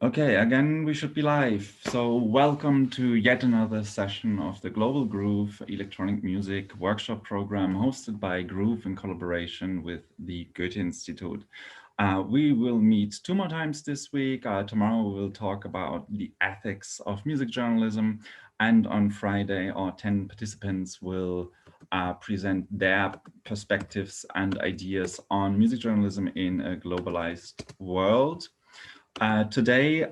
Okay, again, we should be live. So welcome to yet another session of the Global Groove Electronic Music Workshop Program hosted by Groove in collaboration with the Goethe Institute. We will meet 2 more times this week. Tomorrow we will talk about the ethics of music journalism, and on Friday our 10 participants will present their perspectives and ideas on music journalism in a globalized world. Today,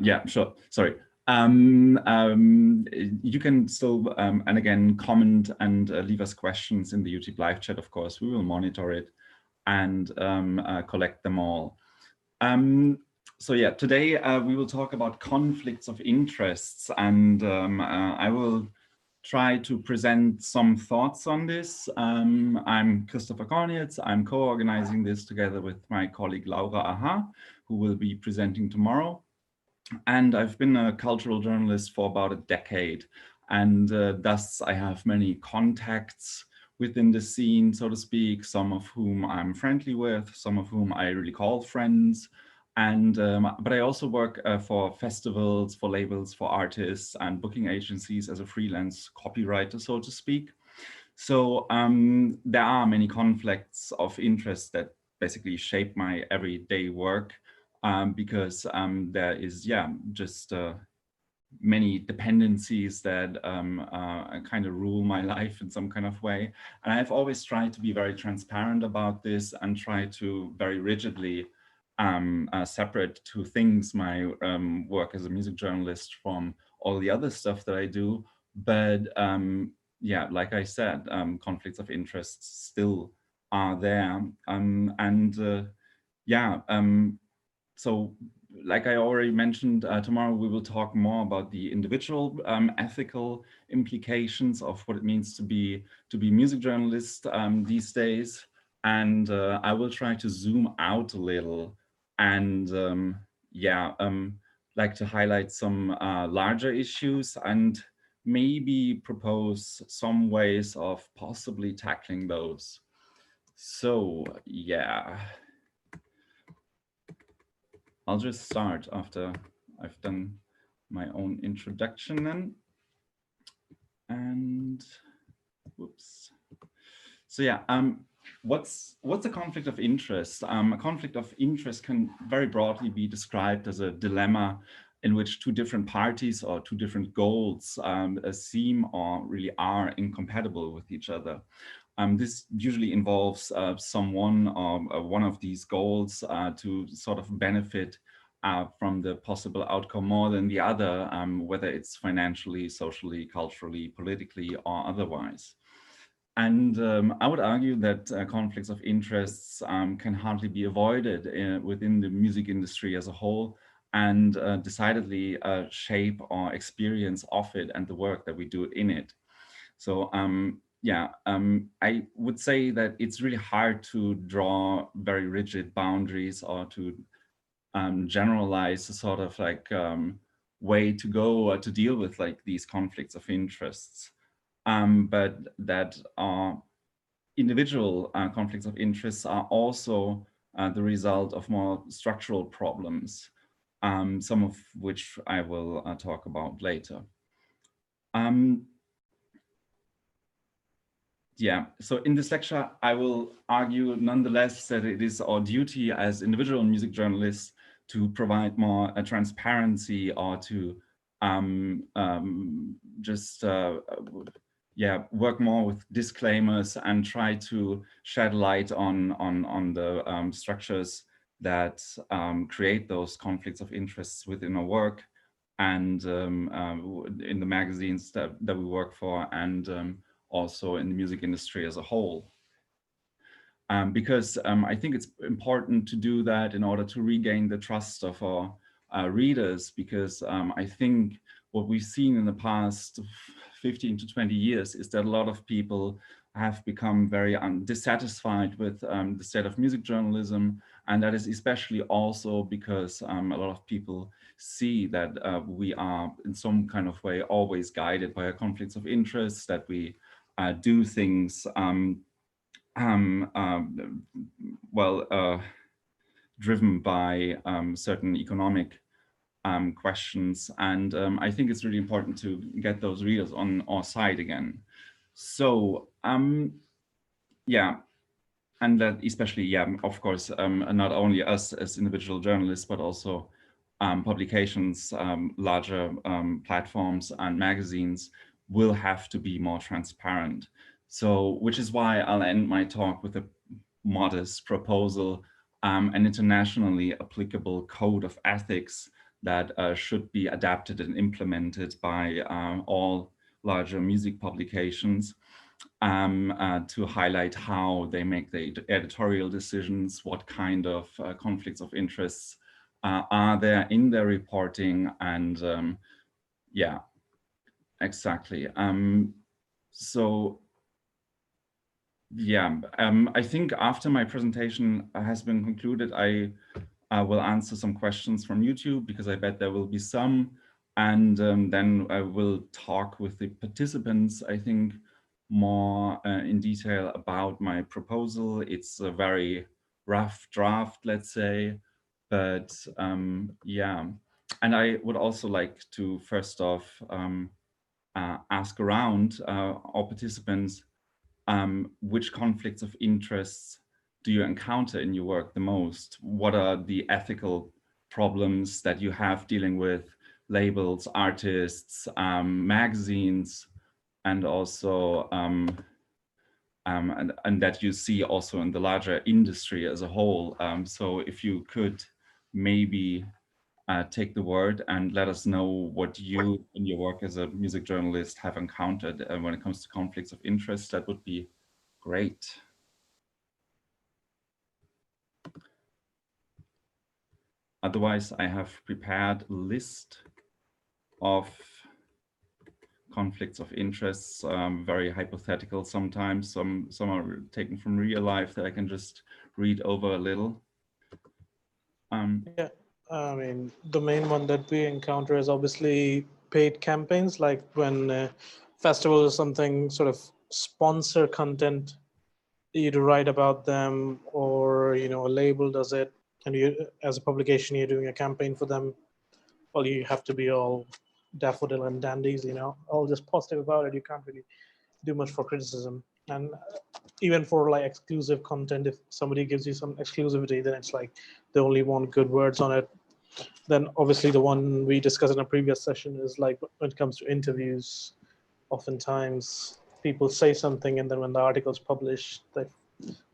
yeah, sure. Sorry. You can still, and again, comment and leave us questions in the YouTube live chat, of course. We will monitor it and collect them all. So yeah, today we will talk about conflicts of interests, and I will try to present some thoughts on this. I'm Kristoffer Cornils. I'm co-organizing this together with my colleague Laura Aha, who will be presenting tomorrow. And I've been a cultural journalist for about a decade, and thus I have many contacts within the scene, so to speak, some of whom I'm friendly with, some of whom I really call friends. And but I also work for festivals, for labels, for artists and booking agencies as a freelance copywriter, so to speak. So there are many conflicts of interest that basically shape my everyday work, because there is, just many dependencies that kind of rule my life in some kind of way. And I've always tried to be very transparent about this and try to very rigidly separate two things, my work as a music journalist from all the other stuff that I do. But yeah, like I said, conflicts of interest still are there. So like I already mentioned, tomorrow we will talk more about the individual ethical implications of what it means to be music journalist these days. And I will try to zoom out a little and like to highlight some larger issues and maybe propose some ways of possibly tackling those. So yeah. I'll just start after I've done my own introduction then. And whoops. So yeah, what's a conflict of interest? A conflict of interest can very broadly be described as a dilemma in which two different parties or two different goals seem or really are incompatible with each other. This usually involves someone or one of these goals to sort of benefit from the possible outcome more than the other, whether it's financially, socially, culturally, politically, or otherwise. And I would argue that conflicts of interests can hardly be avoided within the music industry as a whole, and decidedly shape our experience of it and the work that we do in it. So I would say that it's really hard to draw very rigid boundaries or to generalize a sort of like way to go to deal with like these conflicts of interests. But that individual conflicts of interests are also the result of more structural problems, some of which I will talk about later. Yeah, so in this lecture, I will argue nonetheless that it is our duty as individual music journalists to provide more transparency or to just work more with disclaimers and try to shed light on the structures that create those conflicts of interests within our work and in the magazines that we work for, and also in the music industry as a whole. Because I think it's important to do that in order to regain the trust of our readers, because I think what we've seen in the past 15 to 20 years is that a lot of people have become very dissatisfied with the state of music journalism. And that is especially also because a lot of people see that we are in some kind of way always guided by conflicts of interest, that we do things driven by certain economic questions. And I think it's really important to get those readers on our side again. So yeah, and that especially, yeah, of course, not only us as individual journalists, but also publications, larger platforms and magazines will have to be more transparent. So, which is why I'll end my talk with a modest proposal, an internationally applicable code of ethics that should be adapted and implemented by all larger music publications to highlight how they make the editorial decisions, what kind of conflicts of interests are there in their reporting, and yeah, exactly. So yeah, I think after my presentation has been concluded, I will answer some questions from YouTube, because I bet there will be some, and then I will talk with the participants, I think, more in detail about my proposal. It's a very rough draft, let's say, but yeah. And I would also like to first off ask around our participants, which conflicts of interests do you encounter in your work the most? What are the ethical problems that you have dealing with labels, artists, magazines, and also and that you see also in the larger industry as a whole? So if you could maybe take the word and let us know what you in your work as a music journalist have encountered when it comes to conflicts of interest, that would be great. Otherwise, I have prepared a list of conflicts of interests, very hypothetical sometimes. Some are taken from real life that I can just read over a little. Yeah, I mean, the main one that we encounter is obviously paid campaigns, like when festivals or something sort of sponsor content, you to write about them, or a label does it, and you, as a publication, you're doing a campaign for them. Well, you have to be all daffodil and dandies, all just positive about it. You can't really do much for criticism. And even for like exclusive content, if somebody gives you some exclusivity, then it's like they only want good words on it. Then obviously the one we discussed in a previous session is like when it comes to interviews, oftentimes people say something and then when the article's published, they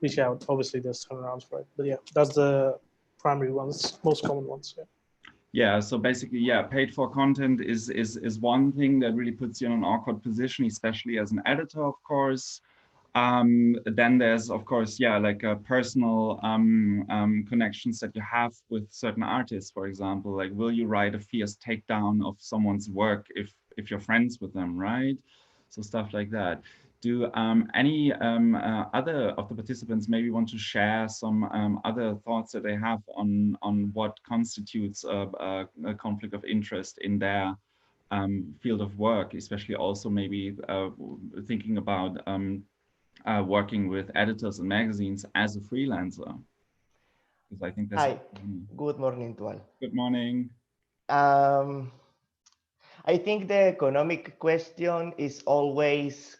reach out. Obviously there's turnarounds for it. But yeah, that's the primary ones, most common ones. Yeah. Yeah, so basically, yeah, paid for content is one thing that really puts you in an awkward position, especially as an editor, of course. Then there's, of course, yeah, like personal connections that you have with certain artists, for example. Like, will you write a fierce takedown of someone's work if you're friends with them, right? So stuff like that. Do any other of the participants maybe want to share some other thoughts that they have on what constitutes a conflict of interest in their field of work, especially also maybe thinking about working with editors and magazines as a freelancer? Because I think that's... Hi, good morning to all. Good morning. I think the economic question is always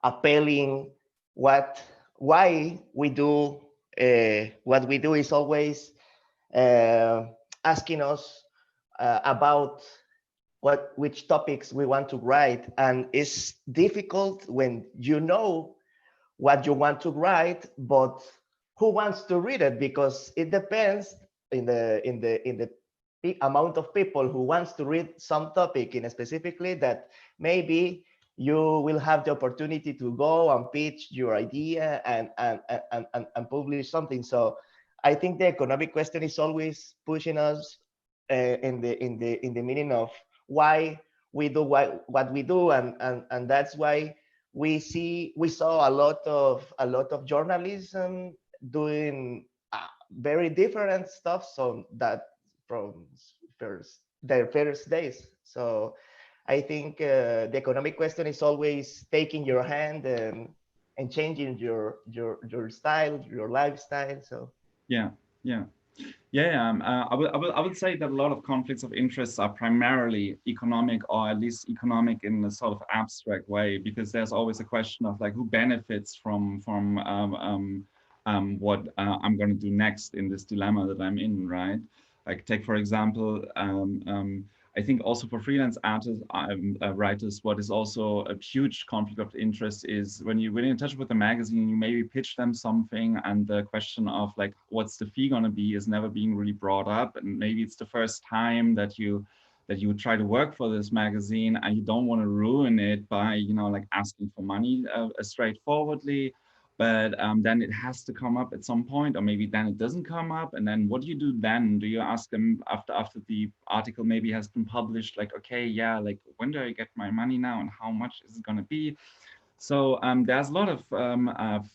appealing. Why we do what we do is always asking us about which topics we want to write, and it's difficult when you know what you want to write, but who wants to read it, because it depends in the amount of people who wants to read some topic in specifically, that maybe you will have the opportunity to go and pitch your idea and publish something. So I think the economic question is always pushing us in the meaning of why we do what we do, and that's why we saw a lot of journalism doing very different stuff, so that from their first days. So I think the economic question is always taking your hand and changing your style, your lifestyle. So Yeah, yeah. Yeah, I would say that a lot of conflicts of interest are primarily economic, or at least economic in a sort of abstract way, because there's always a question of like who benefits from what I'm going to do next in this dilemma that I'm in, right? Like take for example, I think also for freelance artists, writers, what is also a huge conflict of interest is when you're in touch with a magazine, you maybe pitch them something, and the question of like, what's the fee gonna be is never being really brought up, and maybe it's the first time that you try to work for this magazine, and you don't want to ruin it by like asking for money straightforwardly. But then it has to come up at some point, or maybe then it doesn't come up. And then what do you do then? Do you ask them after the article maybe has been published, like, okay, yeah, like when do I get my money now, and how much is it going to be? So there's a lot of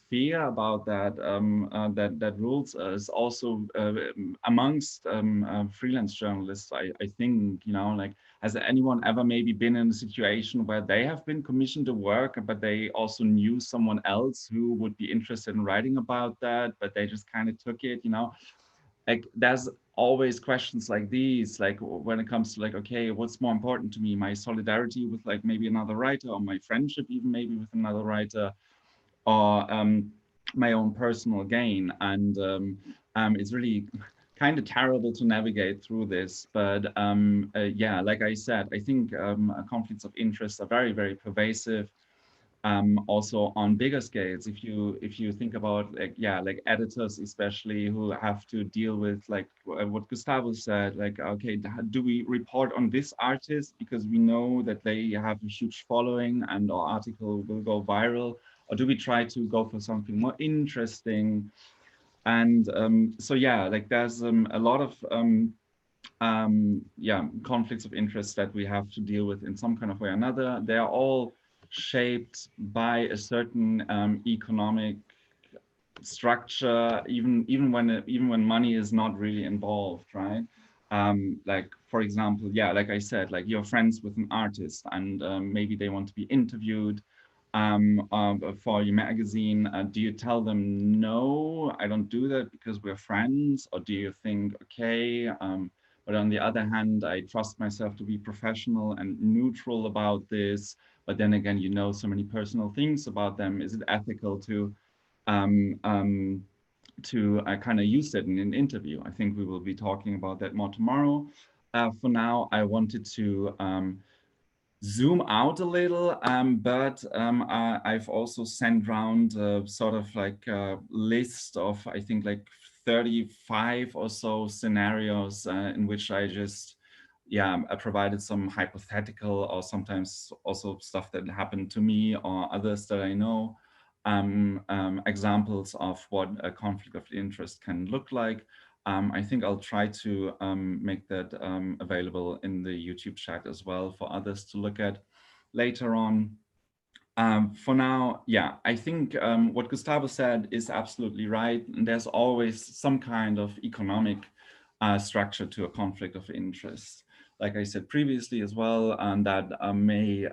fear about that. That rules is also amongst freelance journalists. I think like, has anyone ever maybe been in a situation where they have been commissioned to work, but they also knew someone else who would be interested in writing about that, but they just kind of took it, like there's always questions like these, like when it comes to like, okay, what's more important to me, my solidarity with like maybe another writer, or my friendship even maybe with another writer, or my own personal gain. And it's really kind of terrible to navigate through this. But yeah, like I said, I think conflicts of interest are very, very pervasive. Also on bigger scales, if you think about like, yeah, like editors especially, who have to deal with like what Gustavo said, like, okay, do we report on this artist because we know that they have a huge following and our article will go viral, or do we try to go for something more interesting? And so yeah, like there's a lot of yeah, conflicts of interest that we have to deal with in some kind of way or another. They are all shaped by a certain economic structure, even when money is not really involved, right? Like for example, yeah, like I said, like you're friends with an artist, and maybe they want to be interviewed for your magazine. Do you tell them, no, I don't do that because we're friends? Or do you think, okay, but on the other hand, I trust myself to be professional and neutral about this. But then again, so many personal things about them. Is it ethical um, um, to kind of use that in an interview? I think we will be talking about that more tomorrow. For now, I wanted to zoom out a little, but I've also sent around sort of like a list of, I think, like 35 or so scenarios in which I just, yeah, I provided some hypothetical, or sometimes also stuff that happened to me or others that I know, examples of what a conflict of interest can look like. I think I'll try to make that available in the YouTube chat as well for others to look at later on. For now, yeah, I think what Gustavo said is absolutely right. And there's always some kind of economic structure to a conflict of interest. Like I said previously as well, that may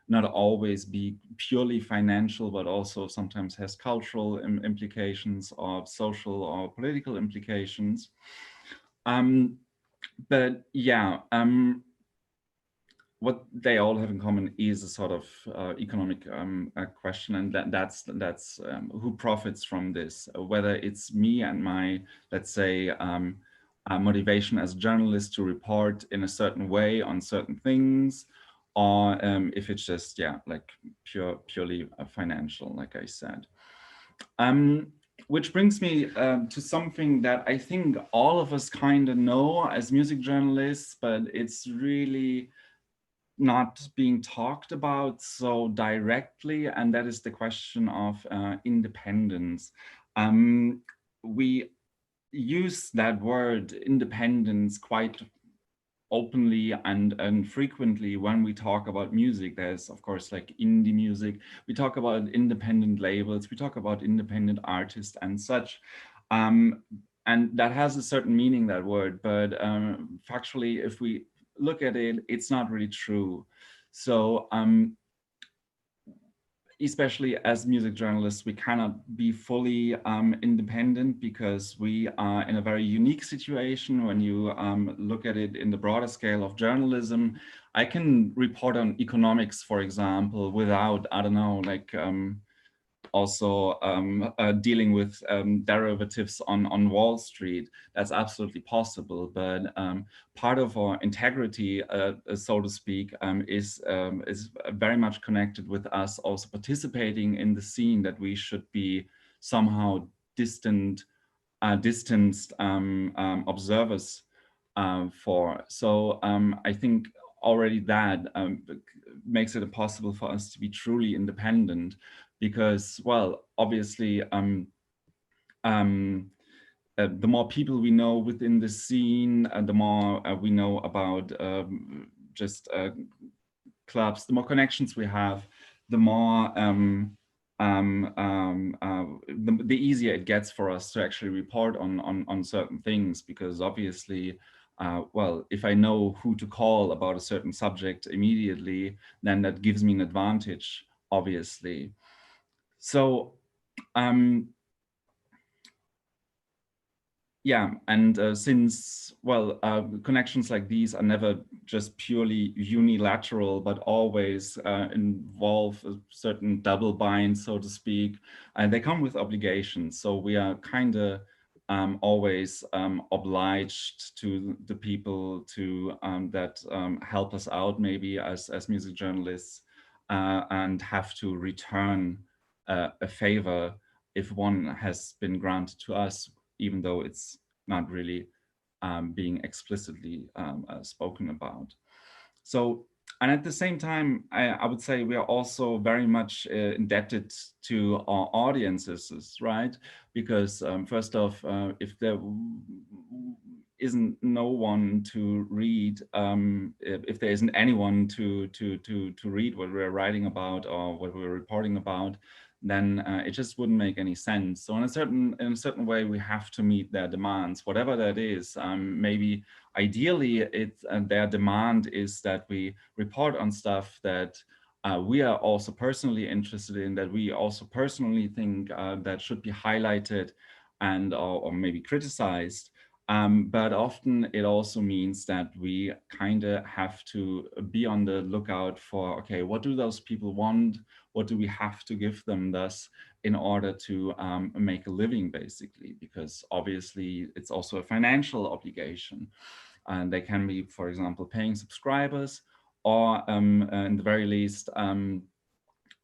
not always be purely financial, but also sometimes has cultural implications, or social or political implications. But yeah, what they all have in common is a sort of economic question, and that's who profits from this, whether it's me and my, let's say, motivation as a journalist to report in a certain way on certain things, or if it's just, yeah, like purely financial, like I said. Which brings me to something that I think all of us kind of know as music journalists, but it's really not being talked about so directly, and that is the question of independence. We use that word independence quite openly and frequently when we talk about music. There's of course like indie music, we talk about independent labels, we talk about independent artists and such, and that has a certain meaning, that word, but factually, if we look at it, it's not really true. So especially as music journalists, we cannot be fully independent because we are in a very unique situation. When you look at it in the broader scale of journalism, I can report on economics, for example, without, I don't know, like also dealing with derivatives on Wall Street. That's absolutely possible, but part of our integrity, so to speak, is very much connected with us also participating in the scene, that we should be somehow distanced observers for. So I think already that makes it possible for us to be truly independent, because, well, obviously, the more people we know within the scene, the more we know about just clubs, the more connections we have, the more the easier it gets for us to actually report on certain things, because obviously, well, if I know who to call about a certain subject immediately, then that gives me an advantage, obviously. So, yeah, and since, well, connections like these are never just purely unilateral, but always involve a certain double bind, so to speak, and they come with obligations. So we are kind of always obliged to the people to that help us out, maybe as music journalists, and have to return a favor if one has been granted to us, even though it's not really being explicitly spoken about. So, and at the same time, I would say we are also very much indebted to our audiences, right? Because first off, if there isn't no one to read, if there isn't anyone to read what we're writing about or what we're reporting about, then it just wouldn't make any sense. So in a certain way, we have to meet their demands, whatever that is. Maybe ideally, their demand is that we report on stuff that we are also personally interested in, that we also personally think that should be highlighted and or maybe criticized. But often it also means that we kind of have to be on the lookout for, okay, what do those people want? What do we have to give them thus in order to make a living, basically? Because obviously it's also a financial obligation. And they can be, for example, paying subscribers, or in the very least,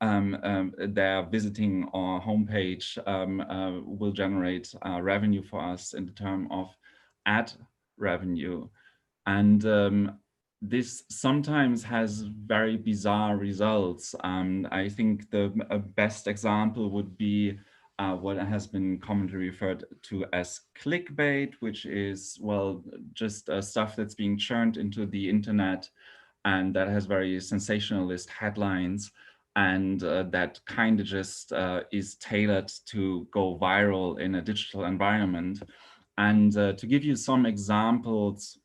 they're visiting our homepage, will generate revenue for us in the term of ad revenue. And this sometimes has very bizarre results. I think the best example would be what has been commonly referred to as clickbait, which is, well, just stuff that's being churned into the internet and that has very sensationalist headlines, and that kind of just is tailored to go viral in a digital environment. And to give you some examples,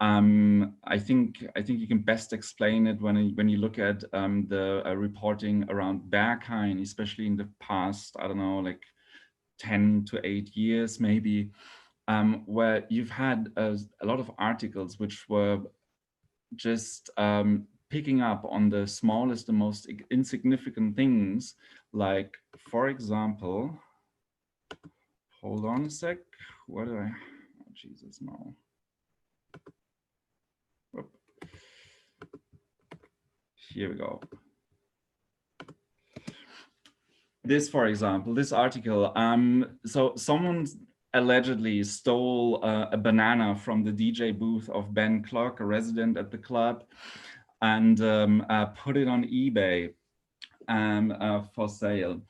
I think you can best explain it when you look at the reporting around Berghain, especially in the past, I don't know, like 10 to 8 years maybe, where you've had a lot of articles which were just picking up on the smallest, the most insignificant things, like, for example, hold on a sec, what do I, oh, Jesus, no. Whoop. Here we go. This, for example, this article, so someone allegedly stole a banana from the DJ booth of Ben Clark, a resident at the club, and put it on eBay for sale.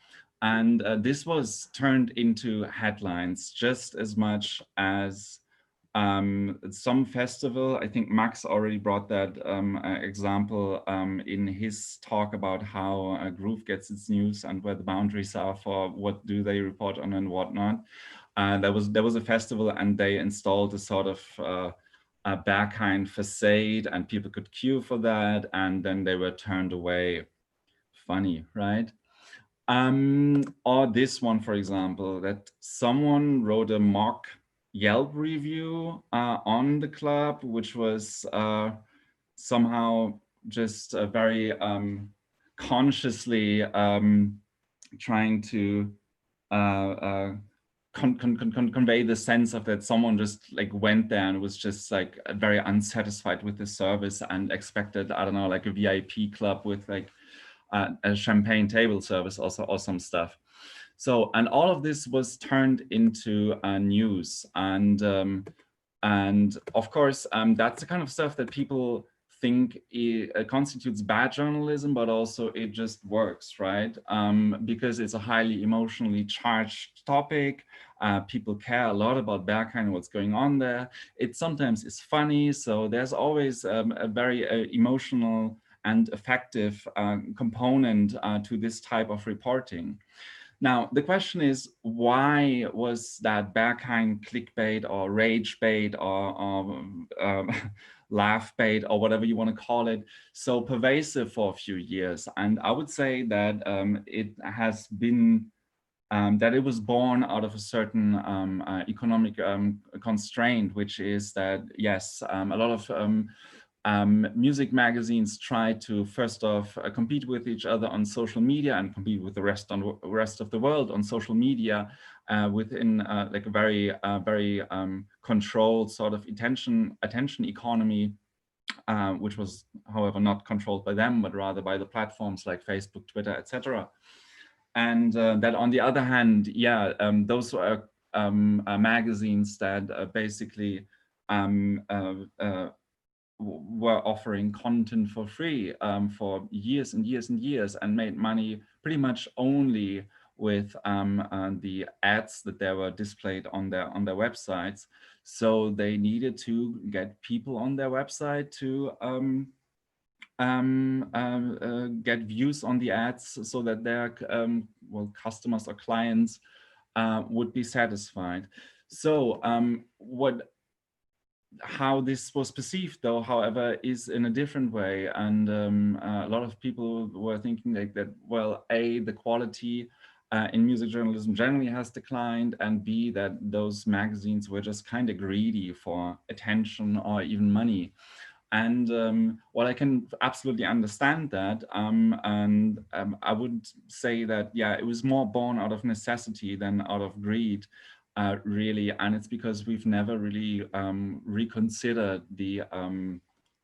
And this was turned into headlines just as much as some festival. I think Max already brought that example in his talk about how a groove gets its news and where the boundaries are for what do they report on and whatnot. There was a festival and they installed a sort of a Berghain facade and people could queue for that, and then they were turned away. Funny, right? Or this one, for example, that someone wrote a mock Yelp review on the club, which was somehow just very consciously trying to convey the sense of that someone just like went there and was just like very unsatisfied with the service and expected, I don't know, like a VIP club with like a champagne table service also, or some stuff. So, and all of this was turned into news, and of course that's the kind of stuff that people think constitutes bad journalism, but also it just works, right? Because it's a highly emotionally charged topic. People care a lot about Berghain and what's going on there. It sometimes is funny, so there's always a very emotional and effective component to this type of reporting. Now, the question is, why was that Berghain clickbait or rage bait or laugh bait or whatever you want to call it so pervasive for a few years? And I would say that it has been, that it was born out of a certain economic constraint, which is that, yes, a lot of music magazines try to first off compete with each other on social media and compete with the rest of the world on social media within like a very controlled sort of attention economy, which was, however, not controlled by them, but rather by the platforms like Facebook, Twitter, etc. And that on the other hand, yeah, those were magazines that basically were offering content for free for years and years and years, and made money pretty much only with the ads that they were displayed on their websites. So they needed to get people on their website to get views on the ads so that their well, customers or clients would be satisfied. So how this was perceived, though, however, is in a different way. And a lot of people were thinking like that, well, A, the quality in music journalism generally has declined, and B, that those magazines were just kind of greedy for attention or even money. And well, I can absolutely understand that. And I would say that, yeah, it was more born out of necessity than out of greed. Really, and it's because we've never really reconsidered the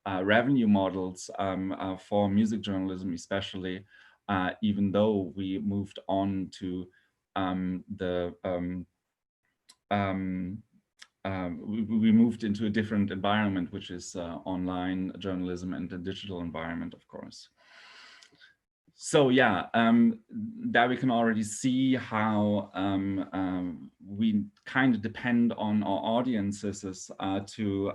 revenue models for music journalism, especially, even though we moved on to we moved into a different environment, which is online journalism and the digital environment, of course. So yeah, there we can already see how we kind of depend on our audiences to,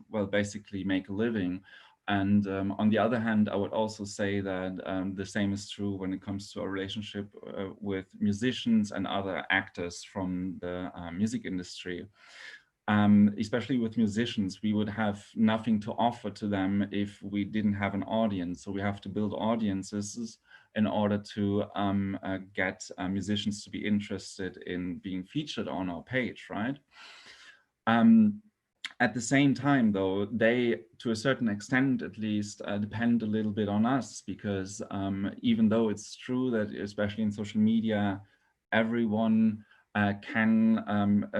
well, basically make a living. And on the other hand, I would also say that the same is true when it comes to our relationship with musicians and other actors from the music industry. Especially with musicians, we would have nothing to offer to them if we didn't have an audience. So we have to build audiences in order to get musicians to be interested in being featured on our page, right? At the same time, though, they, to a certain extent at least, depend a little bit on us, because even though it's true that, especially in social media, everyone can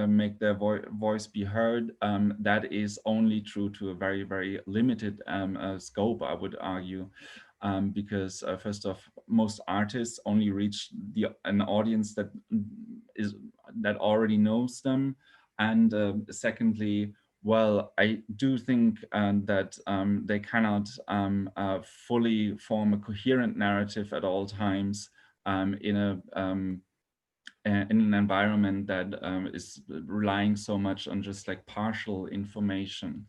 make their voice be heard, that is only true to a very, very limited scope, I would argue. Because first off, most artists only reach an audience that already knows them. And secondly, well, I do think that they cannot fully form a coherent narrative at all times in an environment that is relying so much on just like partial information.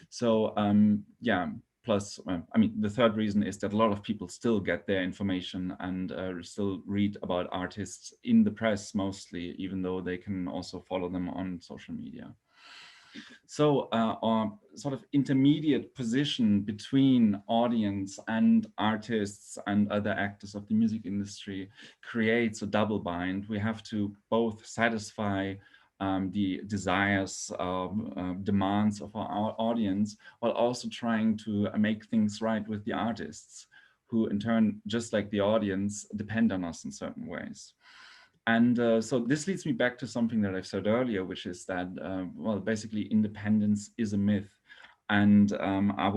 So yeah, plus, I mean, the third reason is that a lot of people still get their information and still read about artists in the press mostly, even though they can also follow them on social media. So our sort of intermediate position between audience and artists and other actors of the music industry creates a double bind. We have to both satisfy the desires, demands of our audience, while also trying to make things right with the artists, who in turn, just like the audience, depend on us in certain ways. And so this leads me back to something that I've said earlier, which is that, well, basically independence is a myth. And I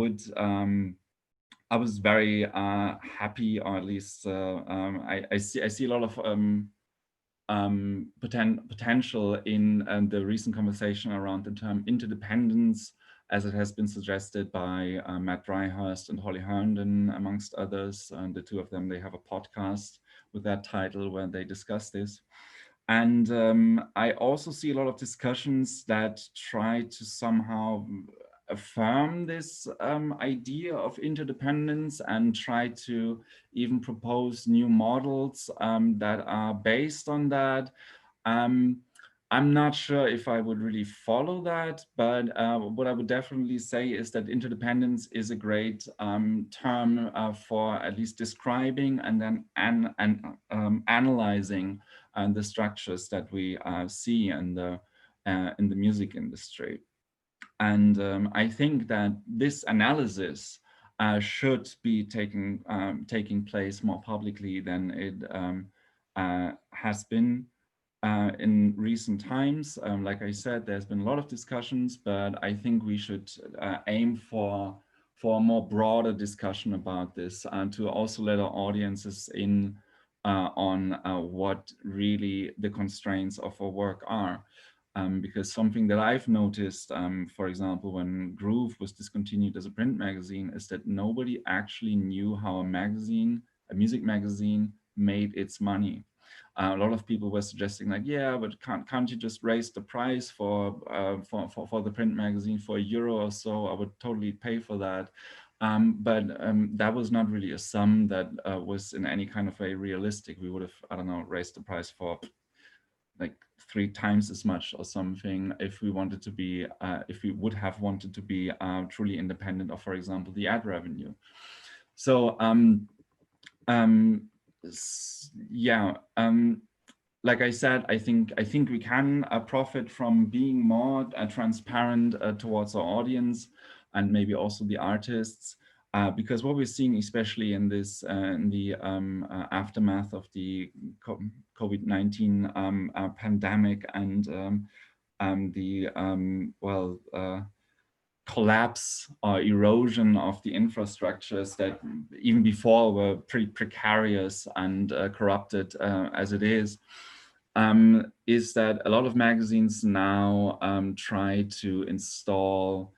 was very happy, or at least I see a lot of potential in the recent conversation around the term interdependence, as it has been suggested by Matt Dryhurst and Holly Herndon, amongst others. And the two of them, they have a podcast with that title where they discuss this. And I also see a lot of discussions that try to somehow affirm this idea of interdependence and try to even propose new models that are based on that. I'm not sure if I would really follow that, but what I would definitely say is that interdependence is a great term for at least describing and then analyzing the structures that we see in the music industry. And I think that this analysis should be taking place more publicly than it has been in recent times. Like I said, there's been a lot of discussions, but I think we should aim for a more broader discussion about this, and to also let our audiences in on what really the constraints of our work are. Because something that I've noticed, for example, when Groove was discontinued as a print magazine, is that nobody actually knew how a music magazine, made its money. A lot of people were suggesting, like, yeah, but can't you just raise the price for the print magazine for €1 or so? I would totally pay for that. But that was not really a sum that was in any kind of way realistic. We would have, I don't know, raised the price for like 3 times as much or something if we wanted to be, if we would have wanted to be truly independent of, for example, the ad revenue. So yeah, like I said, I think we can profit from being more transparent towards our audience and maybe also the artists, because what we're seeing, especially in this in the aftermath of the COVID-19 pandemic and the collapse or erosion of the infrastructures that even before were pretty precarious and corrupted as it is that a lot of magazines now try to install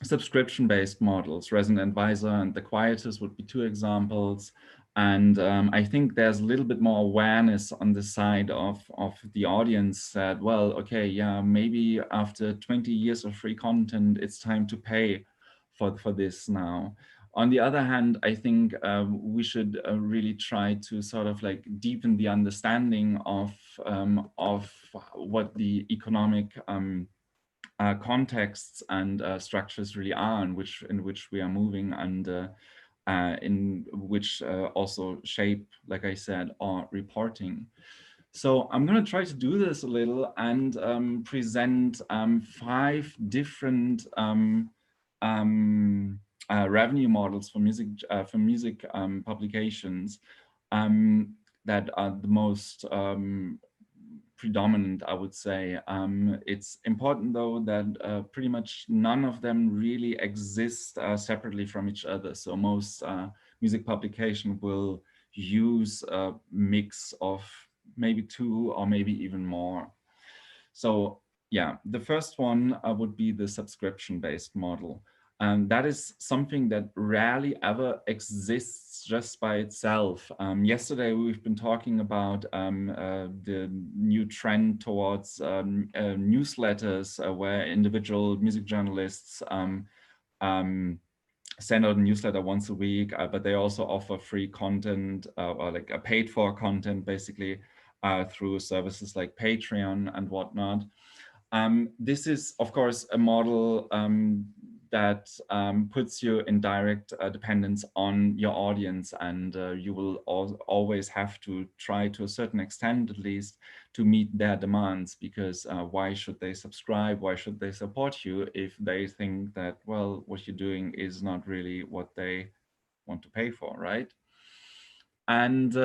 subscription-based models. Resident Advisor and The Quietus would be 2 examples. And I think there's a little bit more awareness on the side of the audience that, well, okay, yeah, maybe after 20 years of free content, it's time to pay for this now. On the other hand, I think we should really try to sort of like deepen the understanding of what the economic contexts and structures really are, in which we are moving, and in which also shape, like I said, our reporting. So I'm going to try to do this a little and present 5 different revenue models for music publications that are the most predominant, I would say. It's important, though, that pretty much none of them really exist separately from each other. So most music publication will use a mix of maybe 2 or maybe even more. So yeah, the first one would be the subscription-based model. That is something that rarely ever exists just by itself. Yesterday, we've been talking about the new trend towards newsletters where individual music journalists send out a newsletter once a week, but they also offer free content or like a paid for content, basically, through services like Patreon and whatnot. This is, of course, a model that puts you in direct dependence on your audience, and you will always have to try, to a certain extent at least, to meet their demands, because why should they subscribe? Why should they support you if they think that, well, what you're doing is not really what they want to pay for, right? And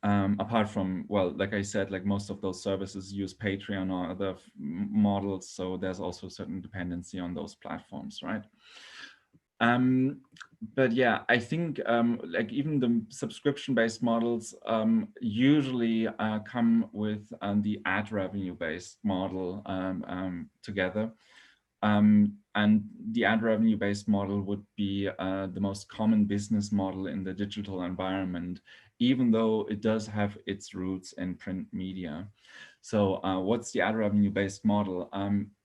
apart from, well, like I said, like most of those services use Patreon or other models, so there's also certain dependency on those platforms, right? But yeah, I think like even the subscription-based models usually come with the ad revenue-based model together. And the ad revenue-based model would be the most common business model in the digital environment, even though it does have its roots in print media. So what's the ad revenue-based model?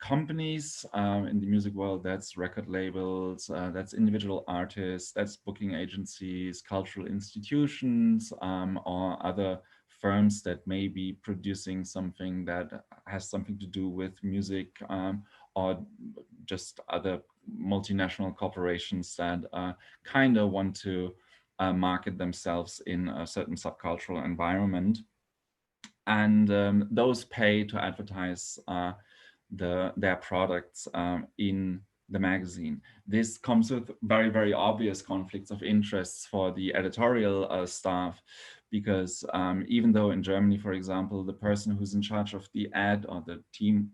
Companies in the music world, that's record labels, that's individual artists, that's booking agencies, cultural institutions, or other firms that may be producing something that has something to do with music, or just other multinational corporations that kind of want to market themselves in a certain subcultural environment. And those pay to advertise their products in the magazine. This comes with very, very obvious conflicts of interests for the editorial staff, because even though in Germany, for example, the person who's in charge of the ad, or the team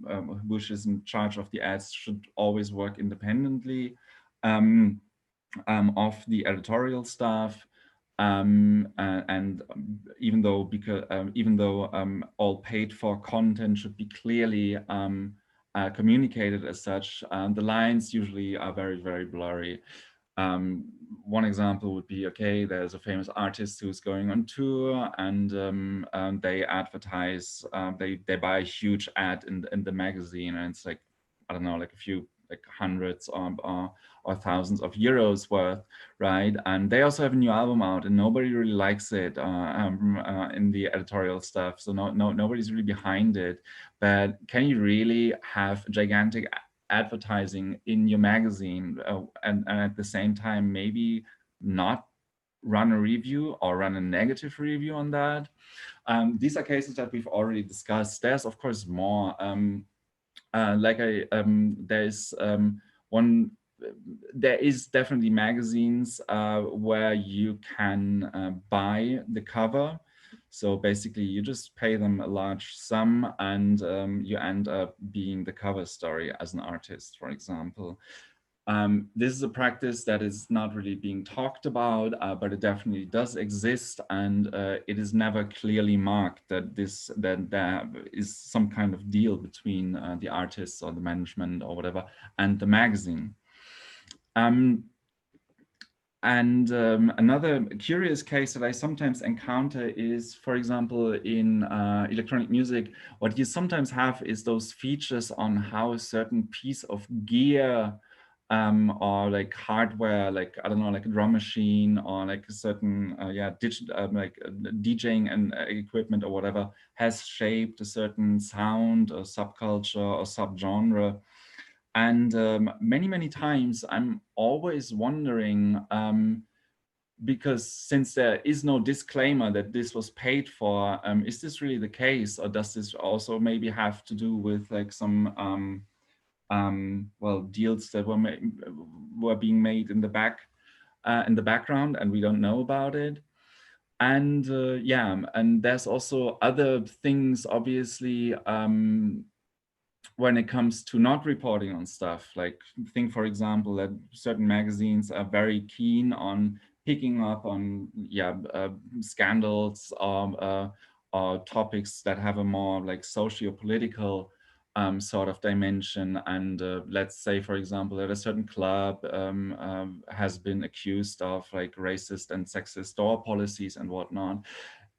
which is in charge of the ads, should always work independently of the editorial staff. And even though all paid for content should be clearly communicated as such, the lines usually are very, very blurry. One example would be, okay, there's a famous artist who's going on tour, and they advertise, they buy a huge ad in the magazine, and it's like, I don't know, like a few, like hundreds or thousands of euros worth, right? And they also have a new album out, and nobody really likes it in the editorial stuff. So nobody's really behind it. But can you really have gigantic advertising in your magazine and at the same time maybe not run a review or run a negative review on that? These are cases that we've already discussed. There's of course more. There is definitely magazines where you can buy the cover. So basically you just pay them a large sum, and you end up being the cover story as an artist, for example. This is a practice that is not really being talked about, but it definitely does exist, and it is never clearly marked that there is some kind of deal between the artists or the management or whatever and the magazine. Another curious case that I sometimes encounter is, for example, in electronic music, what you sometimes have is those features on how a certain piece of gear or like hardware, like, I don't know, like a drum machine or like a certain, like DJing and equipment or whatever, has shaped a certain sound or subculture or subgenre. And many times I'm always wondering, because since there is no disclaimer that this was paid for, is this really the case, or does this also maybe have to do with like some well, deals that were being made in the background and we don't know about it? And yeah, and there's also other things, obviously, when it comes to not reporting on stuff. Like, think, for example, that certain magazines are very keen on picking up on scandals or topics that have a more like socio-political sort of dimension. And let's say, for example, that a certain club has been accused of like racist and sexist store policies and whatnot.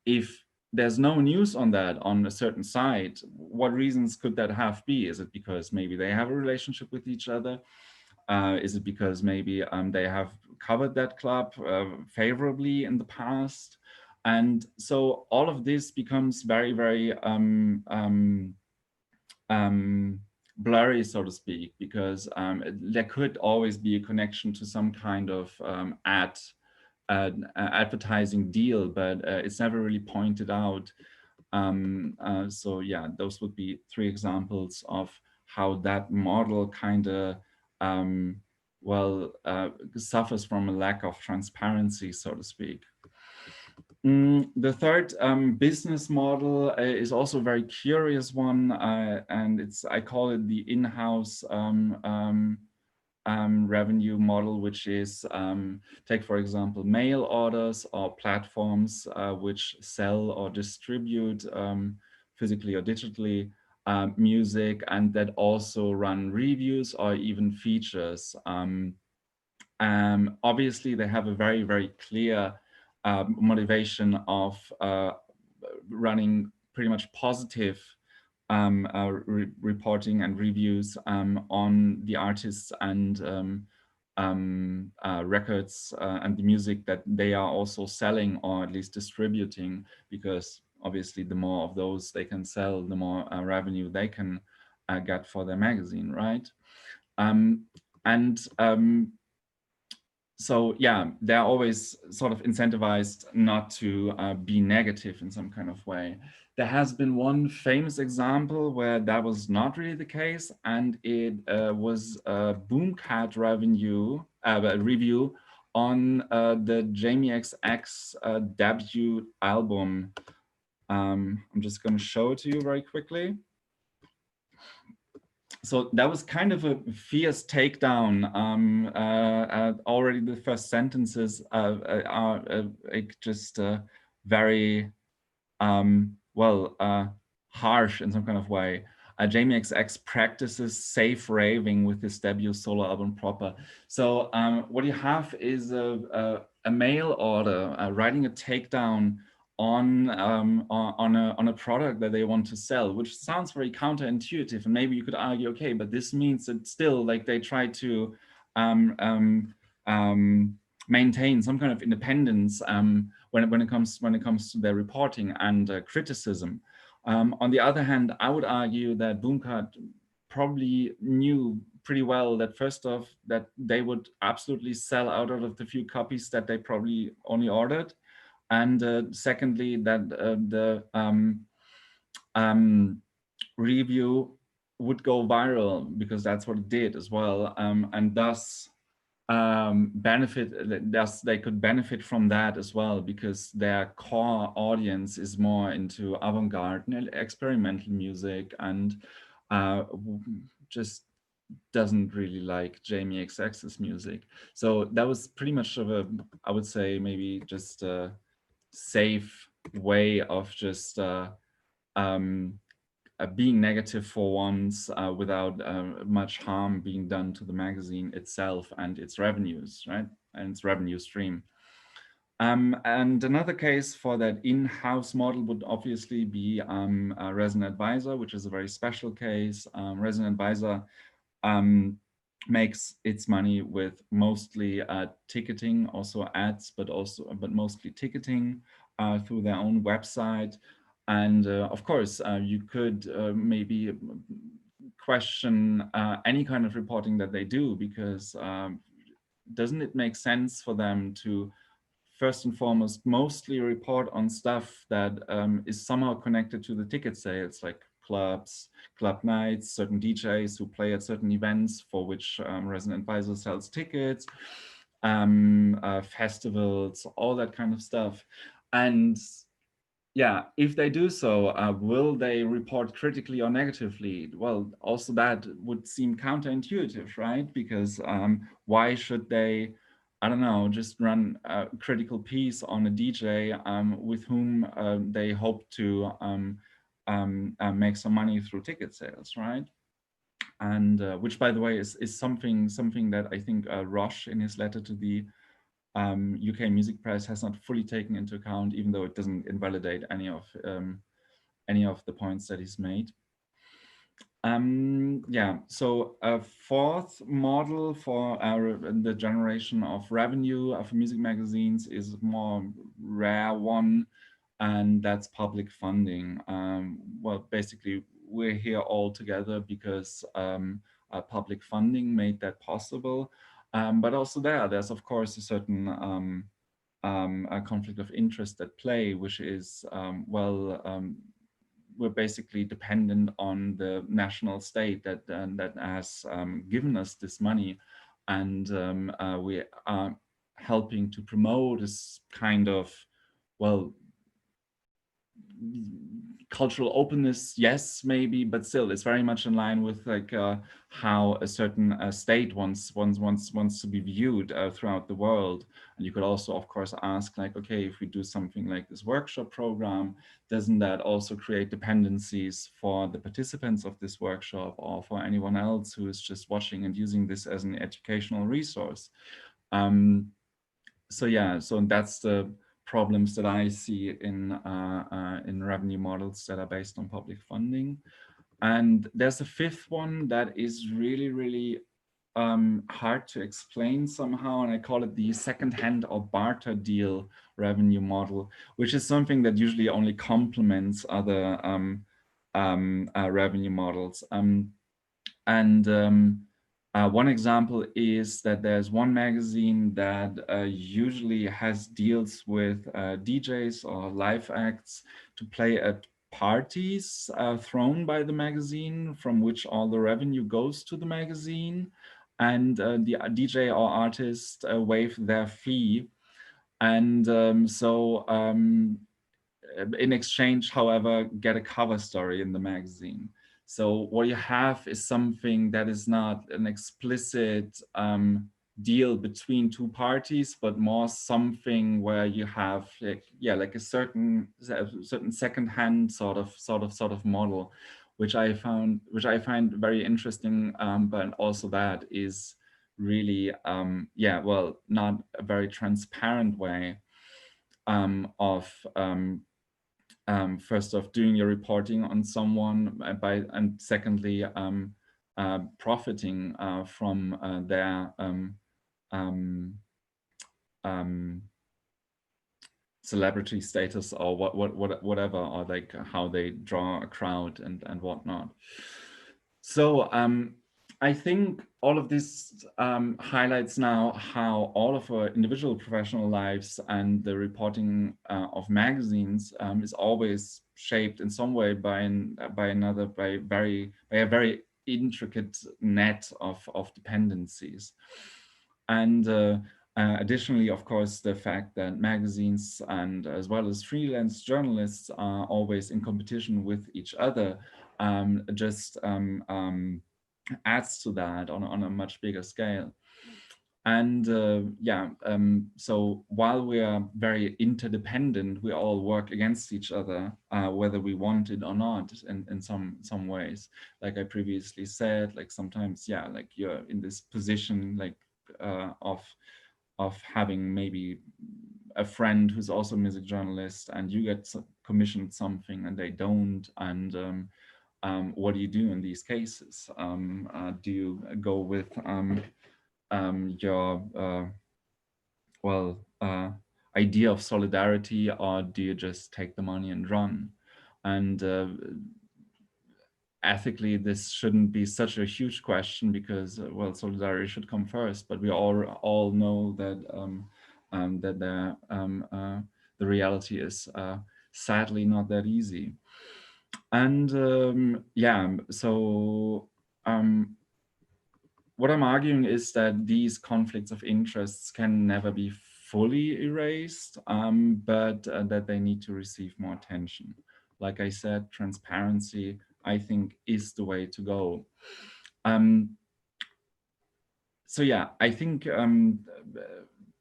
If there's no news on that on a certain site, what reasons could that have be? Is it because maybe they have a relationship with each other? Is it because maybe they have covered that club favorably in the past? And so all of this becomes very, very blurry, so to speak, because there could always be a connection to some kind of advertising deal, but it's never really pointed out. So yeah, those would be 3 examples of how that model kind of suffers from a lack of transparency, so to speak. The third business model is also a very curious one, and I call it the in-house revenue model, which is take, for example, mail orders or platforms which sell or distribute physically or digitally music, and that also run reviews or even features. Obviously, they have a very, very clear motivation of running pretty much positive reporting and reviews on the artists and records and the music that they are also selling or at least distributing, because obviously the more of those they can sell, the more revenue they can get for their magazine, right? So yeah, they're always sort of incentivized not to be negative in some kind of way. There has been one famous example where that was not really the case, and it was a Boomcat review on the Jamie XX debut album. I'm just going to show it to you very quickly. So that was kind of a fierce takedown. Already the first sentences are just very, harsh in some kind of way. Jamie XX practices safe raving with his debut solo album Proper. So what you have is a mail order writing a takedown on a product that they want to sell, which sounds very counterintuitive, and maybe you could argue, okay, but this means that still, like, they try to maintain some kind of independence when it comes to their reporting and criticism. On the other hand, I would argue that Boomcat probably knew pretty well that first off, that they would absolutely sell out of the few copies that they probably only ordered. And secondly, that the review would go viral, because that's what it did as well, and thus they could benefit from that as well, because their core audience is more into avant-garde and experimental music, and just doesn't really like Jamie XX's music. So that was pretty much of a, I would say, maybe just a safe way of just being negative for once, without much harm being done to the magazine itself and its revenues, right? And its revenue stream. And another case for that in-house model would obviously be Resident Advisor, which is a very special case. Resident Advisor makes its money with mostly ticketing, also ads, but mostly ticketing through their own website. And of course, you could maybe question any kind of reporting that they do, because doesn't it make sense for them to first and foremost mostly report on stuff that is somehow connected to the ticket sales, like clubs, club nights, certain DJs who play at certain events for which Resident Advisor sells tickets, festivals, all that kind of stuff. And yeah, if they do so, will they report critically or negatively? Well, also that would seem counterintuitive, right? Because why should they, I don't know, just run a critical piece on a DJ with whom they hope to make some money through ticket sales, right? And which, by the way, is something that I think Roche, in his letter to the UK Music Press, has not fully taken into account, even though it doesn't invalidate any of the points that he's made. Yeah, so a fourth model for the generation of revenue of music magazines is a more rare one, and that's public funding. Well, basically, we're here all together because public funding made that possible. But also there's of course a certain a conflict of interest at play, which is, we're basically dependent on the national state that has given us this money, and we are helping to promote this kind of, well, cultural openness, yes, maybe, but still, it's very much in line with like how a certain state wants to be viewed throughout the world. And you could also, of course, ask like, okay, if we do something like this workshop program, doesn't that also create dependencies for the participants of this workshop or for anyone else who is just watching and using this as an educational resource? So yeah, so that's the problems that I see in revenue models that are based on public funding. And there's a fifth one that is really, really hard to explain somehow, and I call it the second-hand or barter deal revenue model, which is something that usually only complements other revenue models. One example is that there's one magazine that usually has deals with DJs or live acts to play at parties thrown by the magazine, from which all the revenue goes to the magazine. And the DJ or artist waive their fee. And in exchange, however, get a cover story in the magazine. So what you have is something that is not an explicit deal between two parties, but more something where you have like a certain second-hand sort of model, which I find very interesting. But also that is really not a very transparent way of first off doing your reporting on someone and secondly profiting from their celebrity status or whatever, or like how they draw a crowd and whatnot. So I think all of this highlights now how all of our individual professional lives and the reporting of magazines is always shaped in some way by a very intricate net of dependencies. And additionally, of course, the fact that magazines and as well as freelance journalists are always in competition with each other adds to that on a much bigger scale. And so while we are very interdependent, we all work against each other, whether we want it or not, in some ways. Like I previously said, like sometimes, like you're in this position like of having maybe a friend who's also a music journalist, and you get commissioned something and they don't, and what do you do in these cases? Do you go with your idea of solidarity, or do you just take the money and run? And ethically, this shouldn't be such a huge question because, solidarity should come first. But we all know that the reality is sadly not that easy. And what I'm arguing is that these conflicts of interests can never be fully erased, but that they need to receive more attention. Like I said, transparency, I think, is the way to go. I think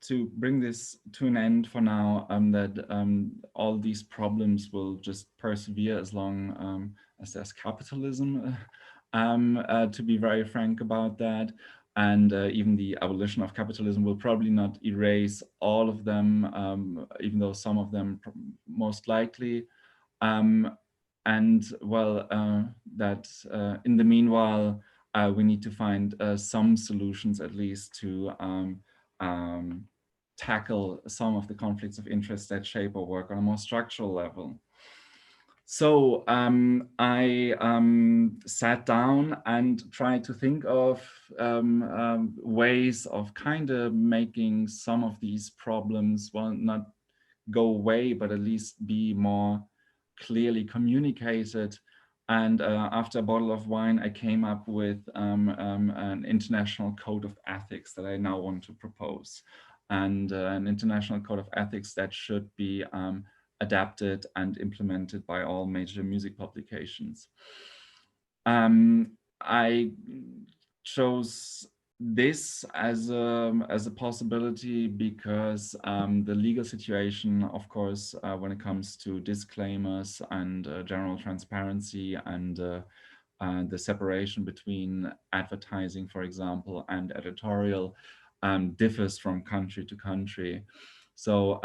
to bring this to an end for now, that all these problems will just persevere as long as there's capitalism, to be very frank about that. And even the abolition of capitalism will probably not erase all of them, even though some of them most likely. That in the meanwhile, we need to find some solutions at least to tackle some of the conflicts of interest that shape our work on a more structural level. So I sat down and tried to think of ways of kind of making some of these problems, well, not go away, but at least be more clearly communicated. And after a bottle of wine, I came up with an international code of ethics that I now want to propose. And an international code of ethics that should be adapted and implemented by all major music publications. I chose this as a possibility because the legal situation, of course, when it comes to disclaimers and general transparency and the separation between advertising, for example, and editorial differs from country to country. So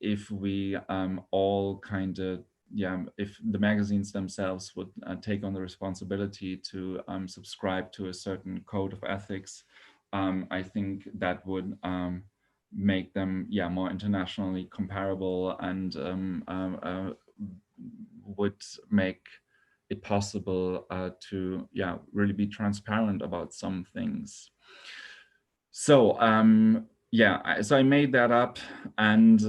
if we all kind of, if the magazines themselves would take on the responsibility to subscribe to a certain code of ethics, I think that would make them, more internationally comparable and would make it possible to, really be transparent about some things. So so I made that up, and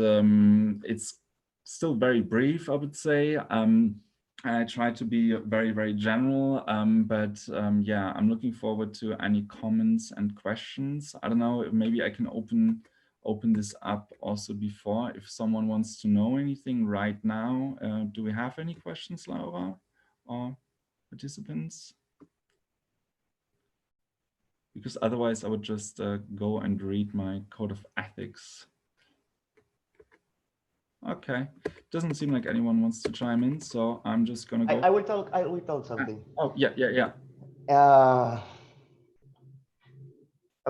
it's still very brief, I would say. I try to be very, very general, but I'm looking forward to any comments and questions. I don't know, maybe I can open this up also before, if someone wants to know anything right now. Do we have any questions, Laura, or participants? Because otherwise I would just go and read my code of ethics. Okay, doesn't seem like anyone wants to chime in, so I'm just gonna go. I will talk something. Oh, yeah.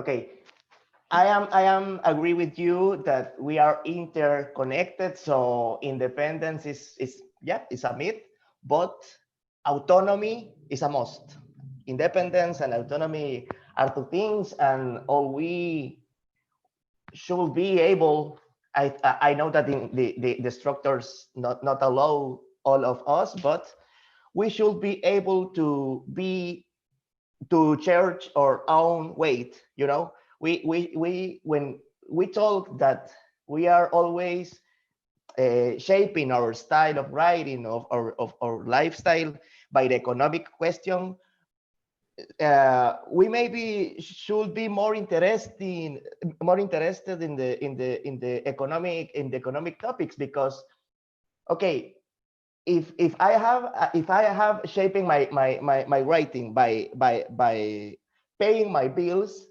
Okay, I am agree with you that we are interconnected. So independence is a myth, but autonomy is a must. Independence and autonomy are two things, and all we should be able. I know that the structures not allow all of us, but we should be able to charge our own weight. You know, we when we talk that we are always shaping our style of writing of our lifestyle by the economic question, we maybe should be more interested in the economic topics, because okay, if I have shaping my writing by paying my bills,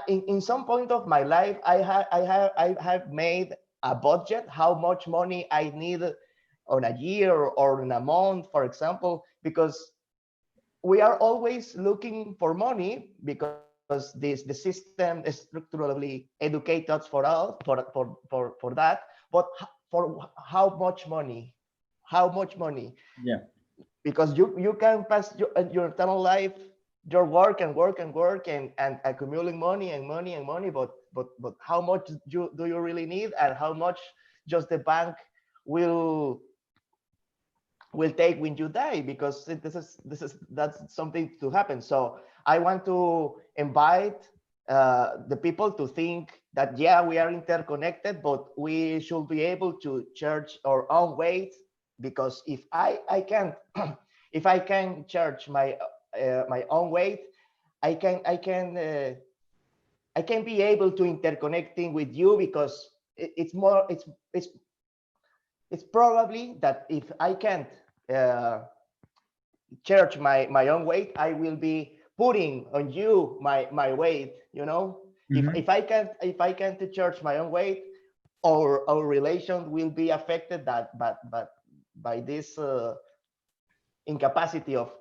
in some point of my life I have made a budget how much money I need on a year or in a month, for example, because we are always looking for money, because the system structurally educates us for that. But for how much money? Yeah. Because you can pass your entire life, your work and accumulating money, but how much do you really need, and how much just the bank will take when you die, because that's something to happen. So I want to invite the people to think that we are interconnected, but we should be able to charge our own weight, because if I can if I can charge my own weight, I can be able to interconnecting with you, because it's probably that if I can't charge my own weight, I will be putting on you my weight. You know, if I can't charge my own weight, our relation will be affected by this incapacity of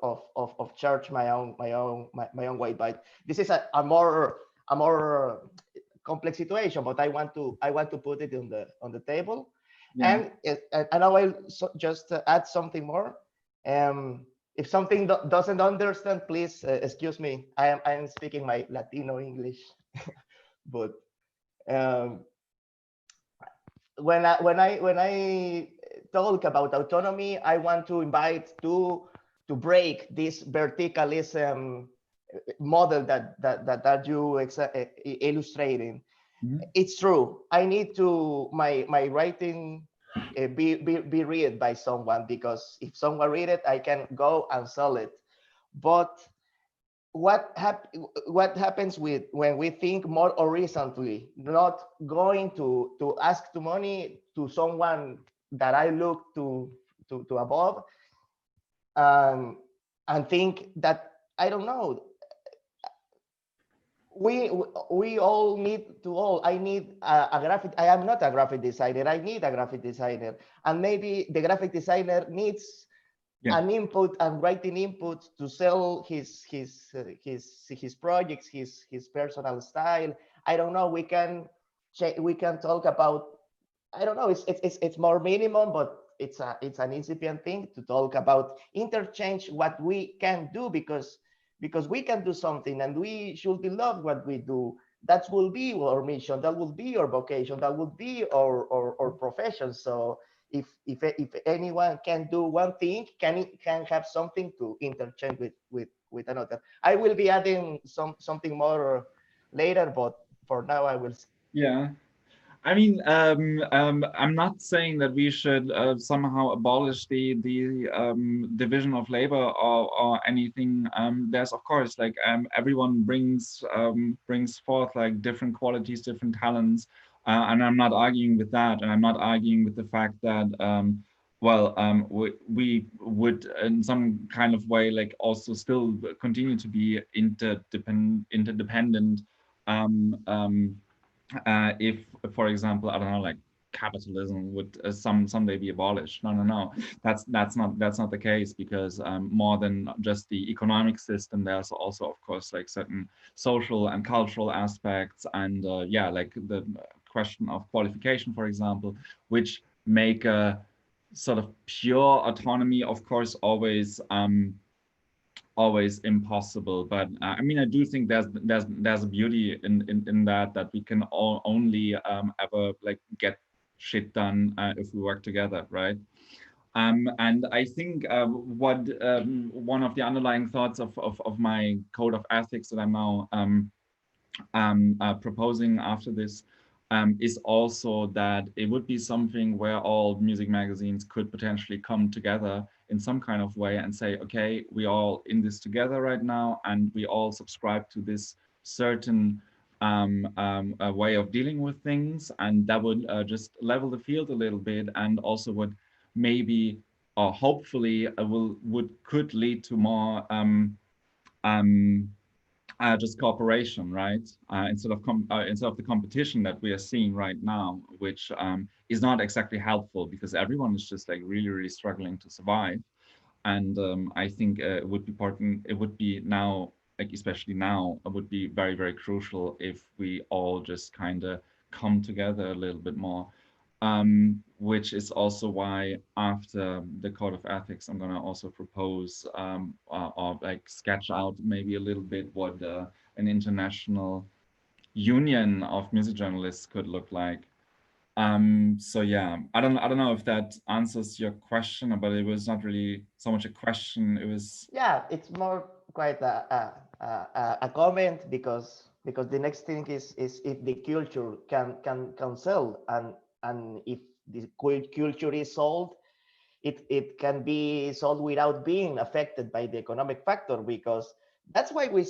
charge my own weight. But this is a more complex situation, but I want to put it on the table. Yeah. And I will just add something more. If something doesn't understand, please excuse me. I am speaking my Latino English, but when I talk about autonomy, I want to invite to break this verticalism model that you illustrating. It's true. I need to my writing be read by someone, because if someone read it, I can go and sell it. But what happens when we think more horizontally, not going to ask to money to someone that I look to above, and think that, I don't know, we all need to all. I need a graphic. I am not a graphic designer. I need a graphic designer, and maybe the graphic designer needs an input and writing input to sell his projects, his personal style. I don't know. We can talk about. I don't know. It's more minimum, but it's an incipient thing to talk about interchange what we can do, because we can do something and we should love what we do. That will be our mission. That will be our vocation. That will be our profession. So if anyone can do one thing, can have something to interchange with another. I will be adding something more later, but for now I will. Yeah. I mean, I'm not saying that we should somehow abolish the division of labor or anything. There's, of course, like everyone brings forth like different qualities, different talents, and I'm not arguing with that, and I'm not arguing with the fact that we would in some kind of way like also still continue to be interdependent. If, for example, I don't know, like capitalism would someday be abolished. No, that's not the case, because more than just the economic system, there's also, of course, like certain social and cultural aspects, and like the question of qualification, for example, which make a sort of pure autonomy, of course, always impossible. But I mean, I do think there's a beauty in that we can all only ever like get shit done if we work together, right? And I think what one of the underlying thoughts of my code of ethics that I'm now proposing after this is also that it would be something where all music magazines could potentially come together in some kind of way and say, okay, we all in this together right now, and we all subscribe to this certain way of dealing with things, and that would just level the field a little bit, and also would maybe or hopefully could lead to more just cooperation, right? Instead of the competition that we are seeing right now, which is not exactly helpful, because everyone is just like really struggling to survive. And I think it would be important. It would be now, like especially now, it would be very crucial if we all just kind of come together a little bit more. Which is also why after the code of ethics, I'm going to also propose or like sketch out maybe a little bit what an international union of music journalists could look like. So yeah, I don't know if that answers your question, but it was not really so much a question. It was, yeah, it's more quite a comment, because the next thing is if the culture can sell, and if the culture is sold, it can be sold without being affected by the economic factor, because that's why we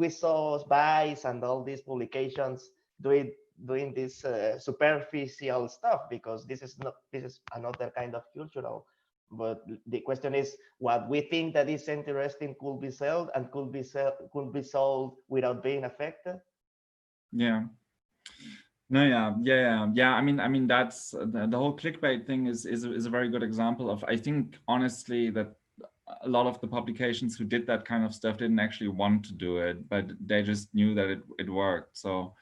saw Vice and all these publications doing this superficial stuff, because this is another kind of cultural. But the question is, what we think that is interesting could be sold and could be sold without being affected. yeah. No, yeah. I mean that's the whole clickbait thing is a very good example of, I think honestly, that a lot of the publications who did that kind of stuff didn't actually want to do it, but they just knew that it worked. So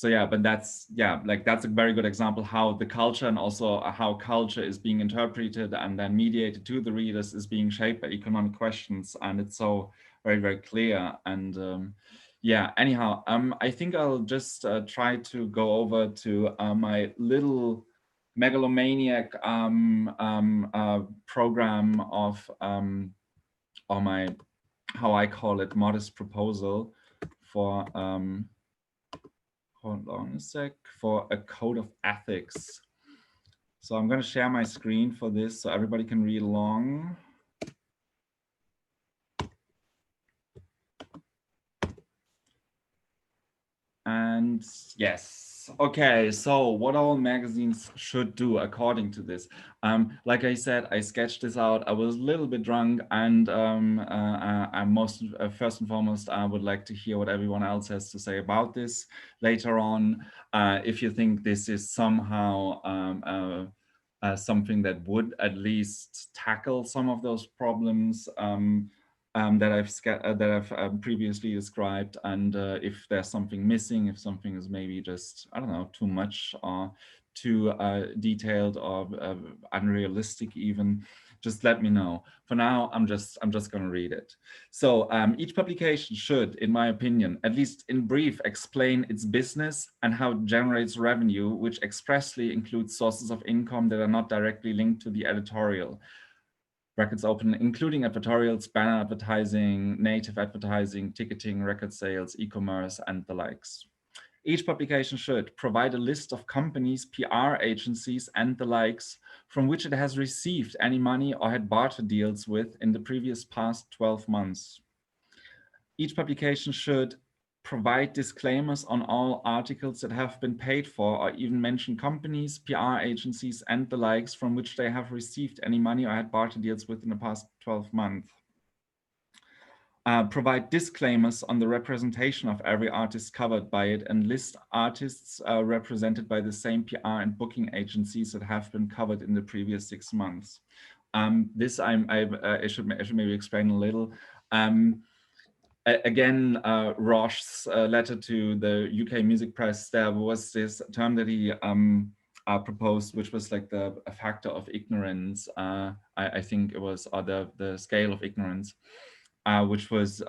yeah, but that's a very good example how the culture, and also how culture is being interpreted and then mediated to the readers, is being shaped by economic questions, and it's so very clear. And yeah, anyhow, I think I'll just try to go over to my little Megalomaniac program of or my, how I call it, modest proposal for hold on a sec, for a code of ethics. So I'm going to share my screen for this so everybody can read along. And yes, okay, so what all magazines should do according to this. Like I said, I sketched this out. I was a little bit drunk, and first and foremost, I would like to hear what everyone else has to say about this later on. If you think this is somehow something that would at least tackle some of those problems that I've previously described, and if there's something missing, if something is maybe just, I don't know, too much or too detailed or unrealistic even, just let me know. For now, I'm just going to read it. So each publication should, in my opinion, at least in brief, explain its business and how it generates revenue, which expressly includes sources of income that are not directly linked to the editorial. Brackets open, including advertorials, banner advertising, native advertising, ticketing, record sales, e-commerce, and the likes. Each publication should provide a list of companies, PR agencies, and the likes from which it has received any money or had barter deals with in the previous past 12 months. Each publication should provide disclaimers on all articles that have been paid for or even mention companies, PR agencies, and the likes from which they have received any money or had barter deals with in the past 12 months. Provide disclaimers on the representation of every artist covered by it and list artists represented by the same PR and booking agencies that have been covered in the previous 6 months. This I should maybe explain a little. Again, Roche's letter to the UK music press, there was this term that he proposed, which was like a factor of ignorance. I think it was, or the scale of ignorance, which was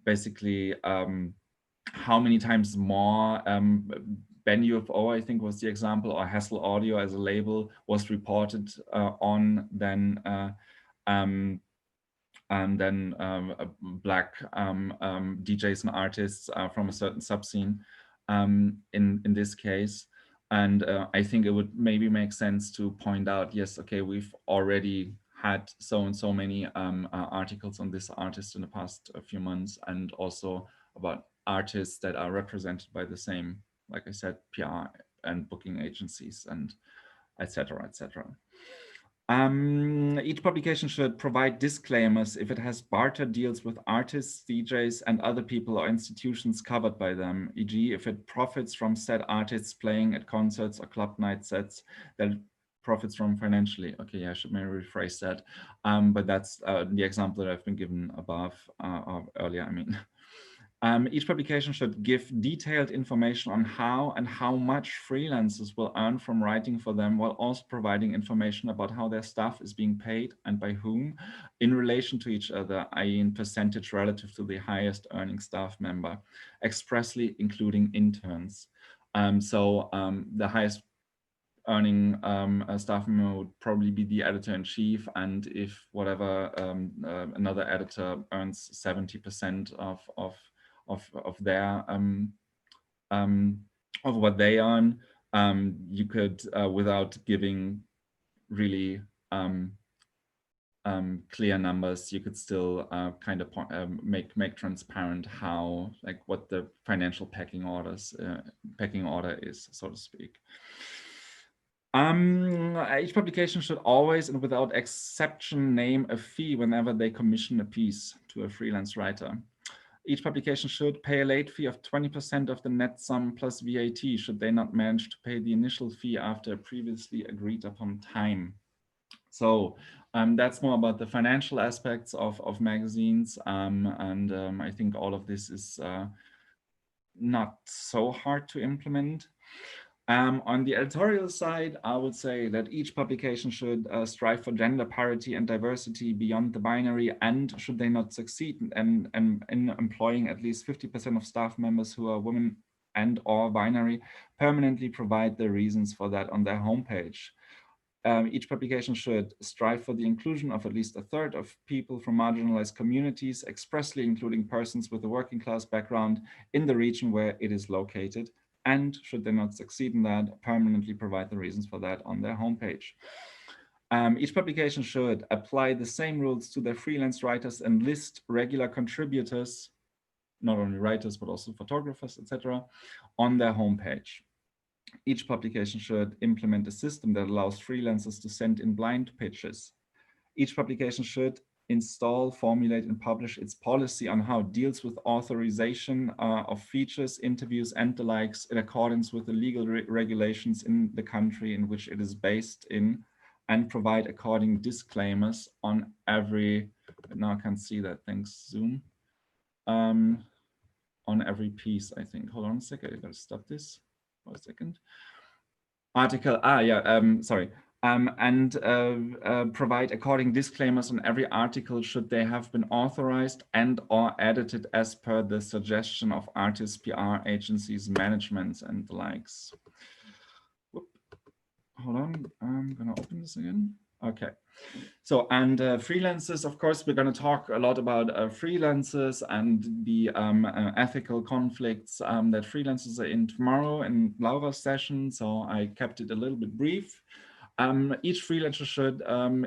basically how many times more Ben UFO, I think was the example, or Hassel Audio as a label was reported on than black DJs and artists from a certain subscene in this case. And I think it would maybe make sense to point out, yes, okay, we've already had so and so many articles on this artist in the past few months, and also about artists that are represented by the same, like I said, PR and booking agencies, and etc., etc. Each publication should provide disclaimers if it has barter deals with artists, DJs, and other people or institutions covered by them, e.g. if it profits from said artists playing at concerts or club night sets that it profits from financially. Okay, I should maybe rephrase that, but that's the example that I've been given above, or earlier, I mean. Each publication should give detailed information on how and how much freelancers will earn from writing for them, while also providing information about how their staff is being paid and by whom in relation to each other, i.e. in percentage relative to the highest earning staff member, expressly including interns. The highest earning staff member would probably be the editor-in-chief, and if whatever another editor earns 70% of their of what they earn, you could without giving really clear numbers, you could still kind of make transparent how, like, what the financial pecking order is, so to speak. Each publication should always and without exception name a fee whenever they commission a piece to a freelance writer. Each publication should pay a late fee of 20% of the net sum plus VAT should they not manage to pay the initial fee after a previously agreed upon time. So that's more about the financial aspects of magazines, and I think all of this is not so hard to implement. On the editorial side, I would say that each publication should strive for gender parity and diversity beyond the binary, and should they not succeed in employing at least 50% of staff members who are women and or binary permanently provide the reasons for that on their homepage. Each publication should strive for the inclusion of at least a third of people from marginalized communities, expressly including persons with a working class background in the region where it is located, and should they not succeed in that, permanently provide the reasons for that on their homepage. Each publication should apply the same rules to their freelance writers and list regular contributors, not only writers, but also photographers, etc., on their homepage. Each publication should implement a system that allows freelancers to send in blind pitches. Each publication should install, formulate, and publish its policy on how it deals with authorization of features, interviews, and the likes in accordance with the legal regulations in the country in which it is based in, and provide according disclaimers on every, now I can't see that, thanks Zoom, on every piece, I think. Hold on a second, I gotta stop this for a second. Article, sorry. Provide according disclaimers on every article should they have been authorized and or edited as per the suggestion of artists, PR agencies, managements, and the likes. Whoop. Hold on, I'm gonna open this again. Okay, so and freelancers, of course, we're going to talk a lot about freelancers and the ethical conflicts that freelancers are in tomorrow in Laura's session. So I kept it a little bit brief. Each freelancer should,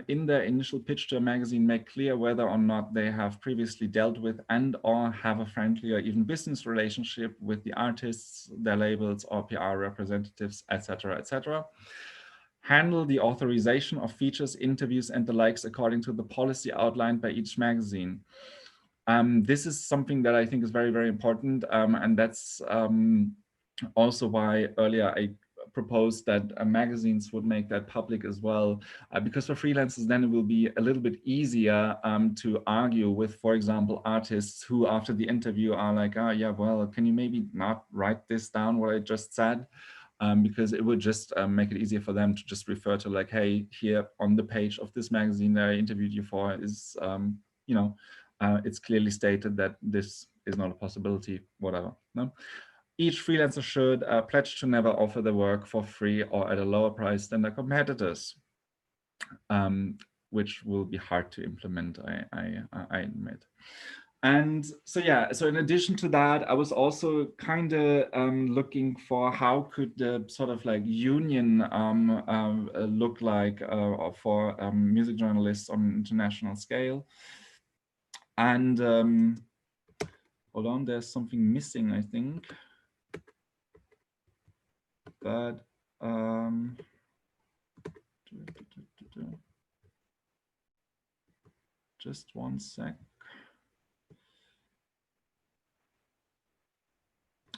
in their initial pitch to a magazine, make clear whether or not they have previously dealt with and or have a friendly or even business relationship with the artists, their labels, or PR representatives, etc., etc. Handle the authorization of features, interviews, and the likes according to the policy outlined by each magazine. This is something that I think is very, very important. And that's also why earlier I proposed that magazines would make that public as well, because for freelancers, then it will be a little bit easier to argue with, for example, artists who after the interview are like, oh yeah, well, can you maybe not write this down, what I just said? Because it would just make it easier for them to just refer to like, hey, here on the page of this magazine that I interviewed you for is, you know, it's clearly stated that this is not a possibility, whatever. No? Each freelancer should pledge to never offer the work for free or at a lower price than their competitors, which will be hard to implement, I admit. And so, yeah, so in addition to that, I was also kind of looking for how could the sort of like union look like for music journalists on an international scale. And hold on, there's something missing, I think. But just one sec.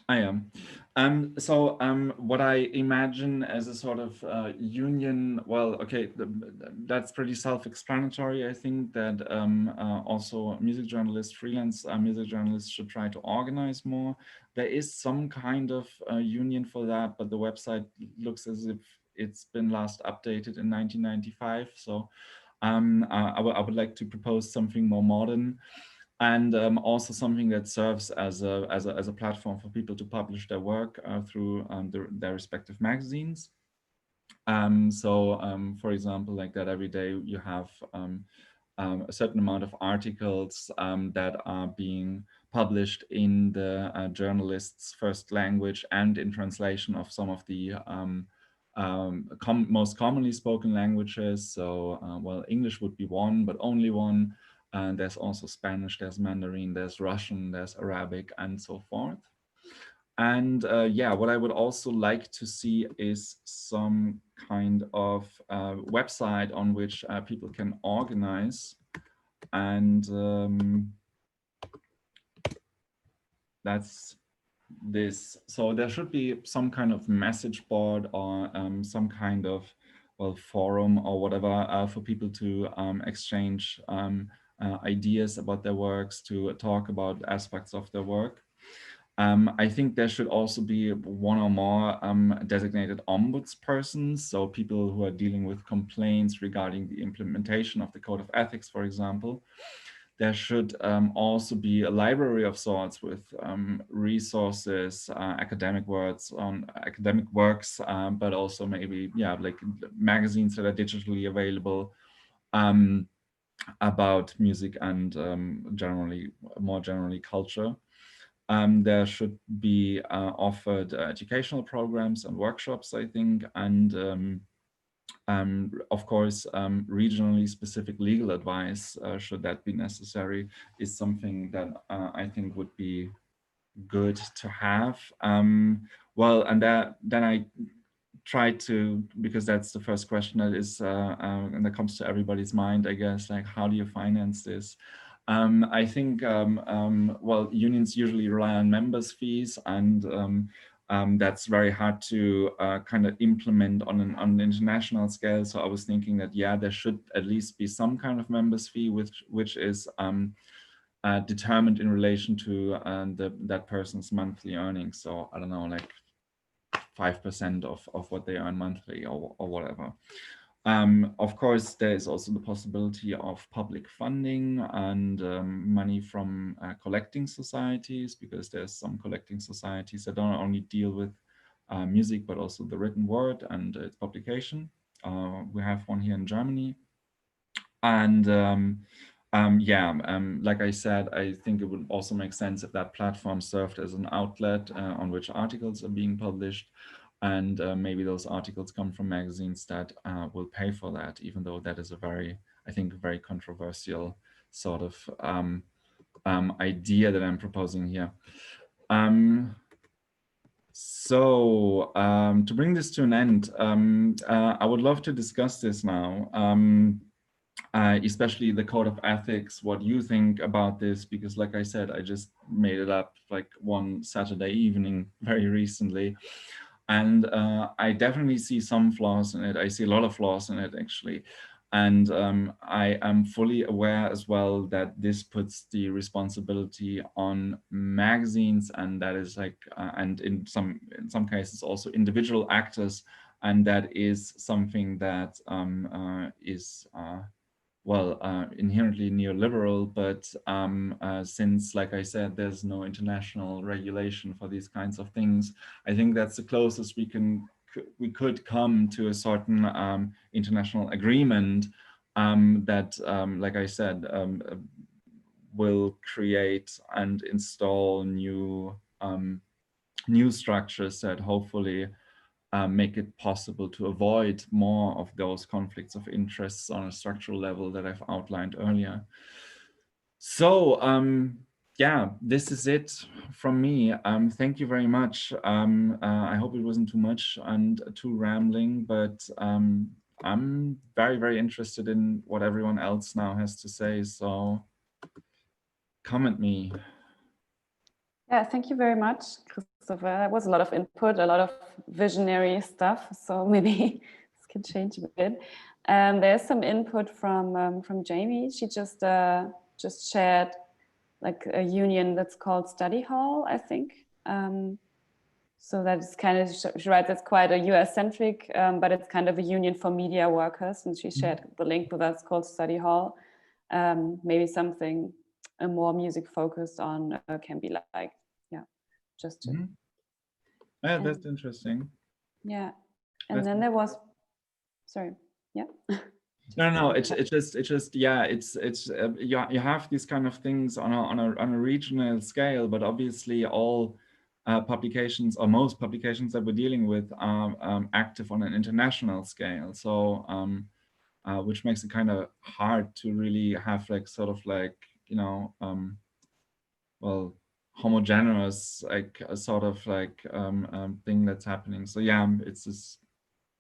I am. So what I imagine as a sort of union, well, okay, that's pretty self-explanatory. I think that also music journalists, freelance music journalists should try to organize more. There is some kind of union for that, but the website looks as if it's been last updated in 1995. So I would like to propose something more modern. And also something that serves as a platform for people to publish their work through their respective magazines. For example, like that every day you have a certain amount of articles that are being published in the journalist's first language and in translation of some of the most commonly spoken languages. So, well, English would be one, but only one. And there's also Spanish, there's Mandarin, there's Russian, there's Arabic, and so forth. And yeah, what I would also like to see is some kind of website on which people can organize. And that's this. So there should be some kind of message board or some kind of, well, forum or whatever for people to exchange ideas about their works, to talk about aspects of their work. I think there should also be one or more designated ombudspersons, so people who are dealing with complaints regarding the implementation of the Code of Ethics, for example. there should also be a library of sorts with resources, academic works, but also maybe, yeah, like magazines that are digitally available about music and more generally culture. There should be offered educational programs and workshops, I think, and of course, regionally specific legal advice, should that be necessary, is something that I think would be good to have. Well, and then I try to, because that's the first question that is, and that comes to everybody's mind, I guess, like, how do you finance this? I think, well, unions usually rely on members' fees, and that's very hard to kind of implement on an international scale. So I was thinking that, yeah, there should at least be some kind of members' fee, which is determined in relation to that person's monthly earnings. So I don't know, like 5% of what they earn monthly or whatever. Of course, there is also the possibility of public funding and money from collecting societies, because there's some collecting societies that don't only deal with music, but also the written word and its publication. We have one here in Germany. And like I said, I think it would also make sense if that platform served as an outlet on which articles are being published. And maybe those articles come from magazines that will pay for that, even though that is I think, a very controversial sort of idea that I'm proposing here. So to bring this to an end, I would love to discuss this now. Especially the code of ethics, what you think about this, because like I said, I just made it up like one Saturday evening very recently. And I definitely see some flaws in it. I see a lot of flaws in it, actually. And I am fully aware as well that this puts the responsibility on magazines, and that is like, and in some cases also individual actors. And that is something that is well, inherently neoliberal, but since, like I said, there's no international regulation for these kinds of things, I think that's the closest we could come to a certain international agreement that, like I said, will create and install new structures that hopefully make it possible to avoid more of those conflicts of interests on a structural level that I've outlined earlier. So yeah, this is it from me. Thank you very much. I hope it wasn't too much and too rambling, but I'm very, very interested in what everyone else now has to say. So come at me. Yeah, thank you very much, Kristoffer. That was a lot of input, a lot of visionary stuff. So maybe this can change a bit. There's some input from Jamie. She just shared like a union that's called Study Hall, I think. So that's kind of, she writes it's quite a US-centric, but it's kind of a union for media workers. And she shared the link with us called Study Hall. Maybe something more music focused on can be like, yeah, just to. Yeah, that's interesting. Yeah, and then there was, sorry, yeah. No, it's just yeah, it's you have these kind of things on a regional scale, but obviously all publications, or most publications that we're dealing with, are active on an international scale. So which makes it kind of hard to really have like sort of like, you know, well, homogeneous, like a sort of like thing that's happening. So yeah, it's just,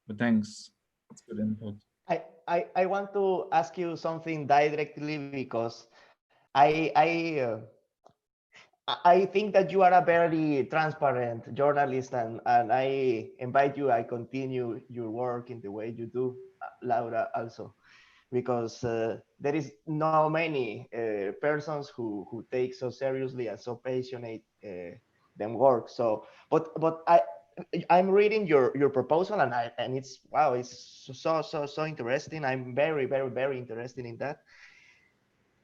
but thanks, it's good input. I want to ask you something directly, because I think that you are a very transparent journalist, and I invite you, I continue your work in the way you do, Laura, also, because there is no many persons who take so seriously and so passionate them work. So, but I'm reading your proposal, and it's, wow, it's so interesting. I'm very, very, very interested in that.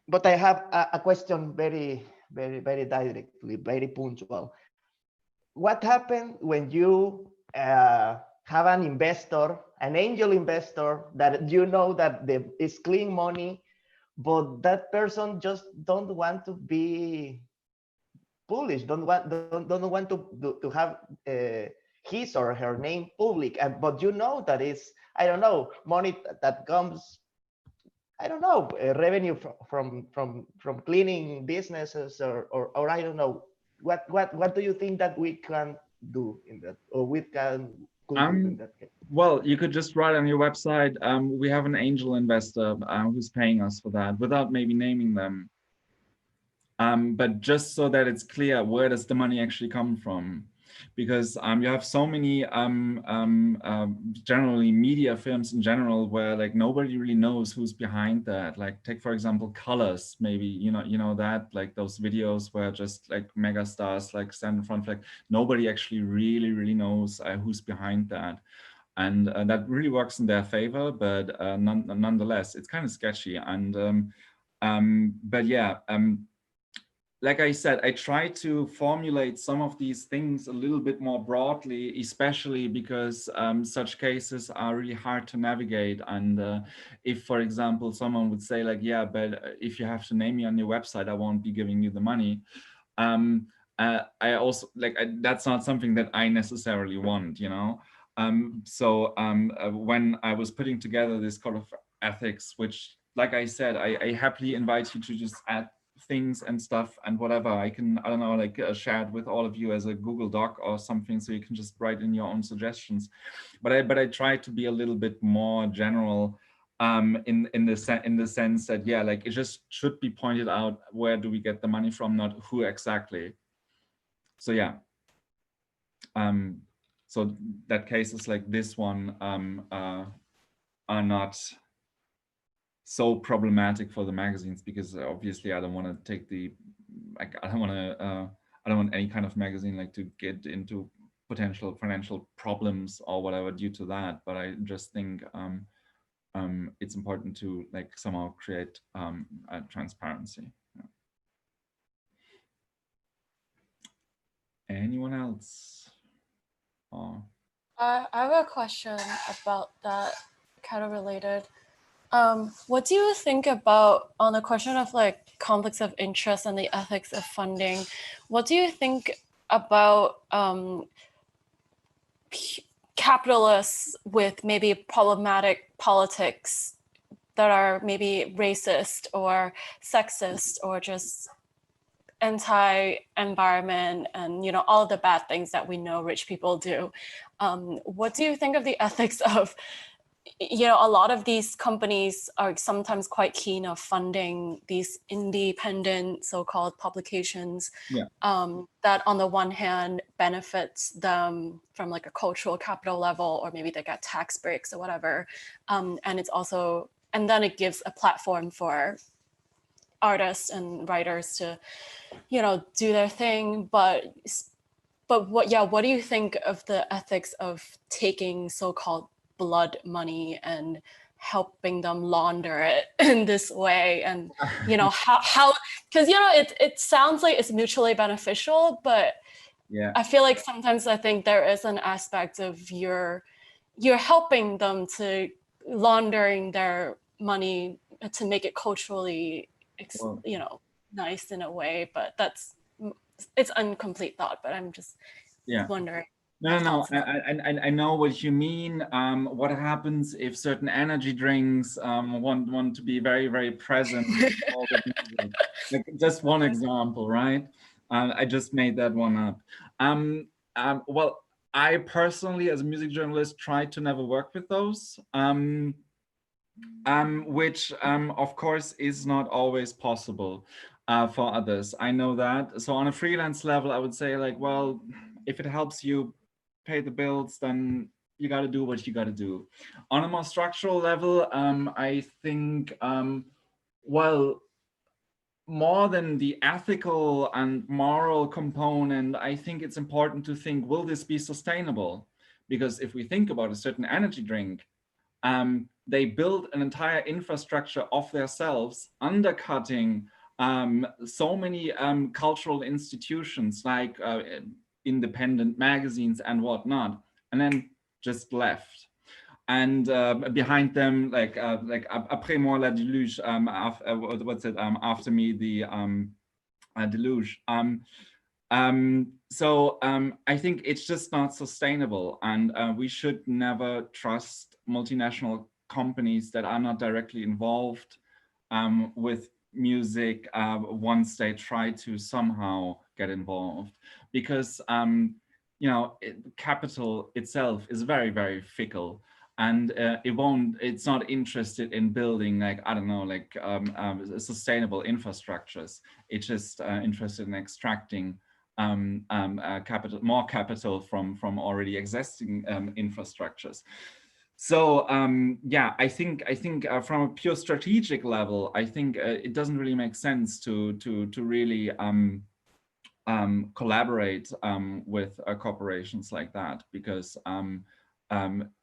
but I have a question very directly, very punctual. What happened when you have an investor, an angel investor that you know that is clean money, but that person just don't want to be published, don't want to have his or her name public, but you know that is, I don't know, money that comes, I don't know, revenue from cleaning businesses, or I don't know. What do you think that we can do in that, or we could do in that case? Well, you could just write on your website, we have an angel investor who's paying us for that, without maybe naming them. But just so that it's clear, where does the money actually come from? Because you have so many generally media firms in general where like nobody really knows who's behind that. Like take for example Colors, maybe you know that, like those videos where just like mega stars like stand in front, like nobody actually really knows who's behind that. And that really works in their favor, but nonetheless it's kind of sketchy. And but yeah, like I said, I try to formulate some of these things a little bit more broadly, especially because such cases are really hard to navigate. And if, for example, someone would say like, yeah, but if you have to name me on your website, I won't be giving you the money. I also like, that's not something that I necessarily want, you know? So when I was putting together this code of ethics, which, like I said, I happily invite you to just add things and stuff and whatever. I don't know, like share it with all of you as a Google Doc or something, so you can just write in your own suggestions. But I try to be a little bit more general in the sense that, yeah, like it just should be pointed out, where do we get the money from, not who exactly. So yeah. So that cases like this one are not so problematic for the magazines, because obviously I don't want to take the, like, I don't want any kind of magazine like to get into potential financial problems or whatever due to that. But I just think it's important to like somehow create a transparency. Yeah. Anyone else? Oh. I have a question about that, kind of related. What do you think about, on the question of like conflicts of interest and the ethics of funding, what do you think about capitalists with maybe problematic politics that are maybe racist or sexist or just anti-environment and, you know, all of the bad things that we know rich people do? What do you think of the ethics of, you know, a lot of these companies are sometimes quite keen of funding these independent so-called publications, yeah, that on the one hand benefits them from like a cultural capital level, or maybe they get tax breaks or whatever. And it's also, and then it gives a platform for artists and writers to, you know, do their thing. But what do you think of the ethics of taking so-called blood money and helping them launder it in this way? And, you know, how, because, you know, it sounds like it's mutually beneficial, but yeah, I feel like sometimes I think there is an aspect of you're helping them to laundering their money to make it culturally, you know, nice in a way. But it's incomplete thought, but I'm just wondering. No, I know what you mean. What happens if certain energy drinks want to be very, very present? All the music. Like, just one example, right? I just made that one up. Well, I personally, as a music journalist, try to never work with those, which of course is not always possible for others. I know that. So on a freelance level, I would say like, well, if it helps you pay the bills, then you got to do what you got to do. On a more structural level, I think, well, more than the ethical and moral component, I think it's important to think, will this be sustainable? Because if we think about a certain energy drink, they build an entire infrastructure of themselves, undercutting so many cultural institutions like independent magazines and whatnot, and then just left. And behind them, like après moi la deluge, what's it? After me the deluge. So I think it's just not sustainable, and we should never trust multinational companies that are not directly involved with music once they try to somehow get involved, because you know, capital itself is very, very fickle, and it's not interested in building, like, I don't know, like sustainable infrastructures. It's just interested in extracting more capital from already existing infrastructures. So yeah, I think from a pure strategic level, I think it doesn't really make sense to really collaborate with corporations like that, because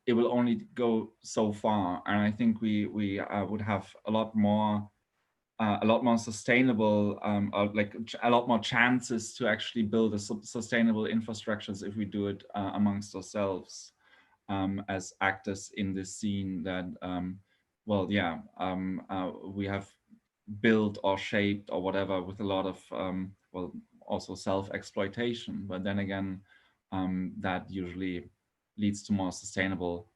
it will only go so far, and I think we would have a lot more sustainable, like a lot more chances to actually build a sustainable infrastructures if we do it amongst ourselves as actors in this scene that, well, yeah, we have built or shaped or whatever with a lot of, well, also self-exploitation. But then again, that usually leads to more sustainable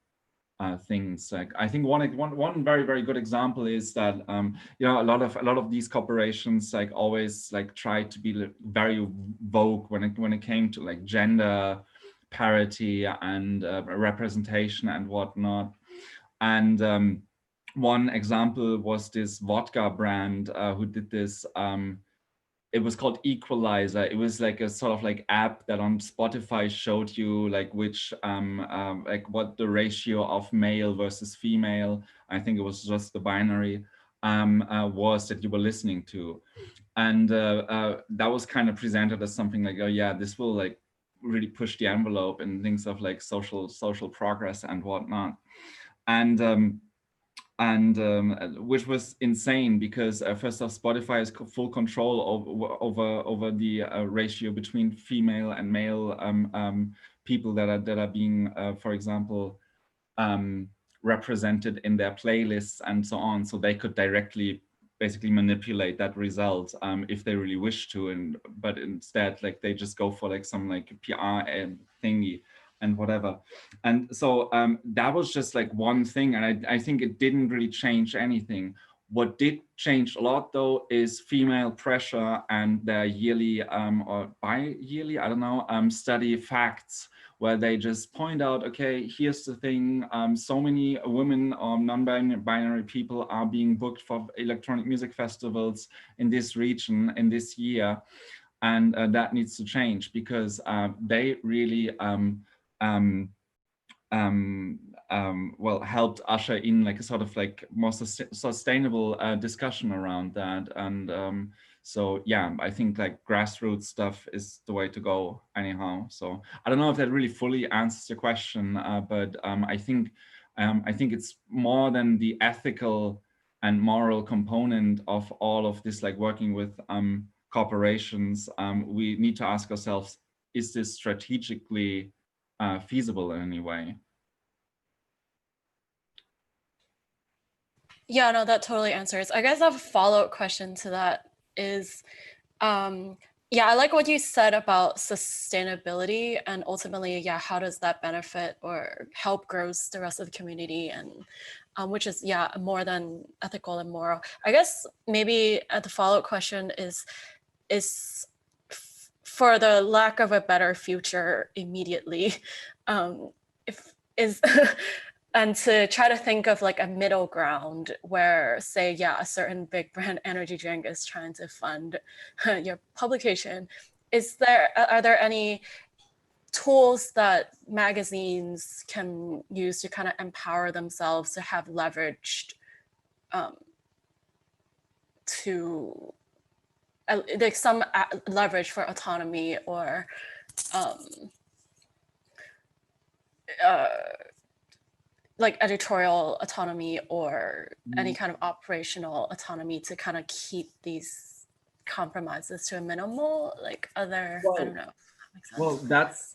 things. Like, I think one very, very good example is that you know, a lot of these corporations like always like try to be very vogue when it came to like gender parity and representation and whatnot. And one example was this vodka brand who did this. It was called Equalizer. It was like a sort of like app that on Spotify showed you like which like what the ratio of male versus female, I think it was just the binary, was that you were listening to. And that was kind of presented as something like, oh yeah, this will like really push the envelope in things of like social progress and whatnot. And which was insane, because first off, Spotify has full control over the ratio between female and male people that are being, for example, represented in their playlists and so on. So they could directly basically manipulate that result if they really wish to, but instead like they just go for like some like PR thingy and whatever. And so that was just like one thing, and I think it didn't really change anything. What did change a lot though is female pressure and their yearly or bi-yearly, I don't know, study facts, where they just point out, okay, here's the thing, so many women or non-binary people are being booked for electronic music festivals in this region in this year, and that needs to change, because they really well, helped usher in like a sort of like more sustainable discussion around that. And so yeah, I think like grassroots stuff is the way to go anyhow. So I don't know if that really fully answers your question, but I think it's more than the ethical and moral component of all of this, like working with corporations. We need to ask ourselves, is this strategically feasible in any way? Yeah, no, that totally answers. I guess I have a follow-up question to that is, yeah, I like what you said about sustainability, and ultimately, yeah, how does that benefit or help grow the rest of the community, and which is, yeah, more than ethical and moral. I guess maybe the follow-up question is for the lack of a better future immediately, and to try to think of like a middle ground where, say, yeah, a certain big brand energy drink is trying to fund your publication. Are there any tools that magazines can use to kind of empower themselves to have leveraged to like some leverage for autonomy or like editorial autonomy or any kind of operational autonomy to kind of keep these compromises to a minimal, like other, I don't know. Well, that's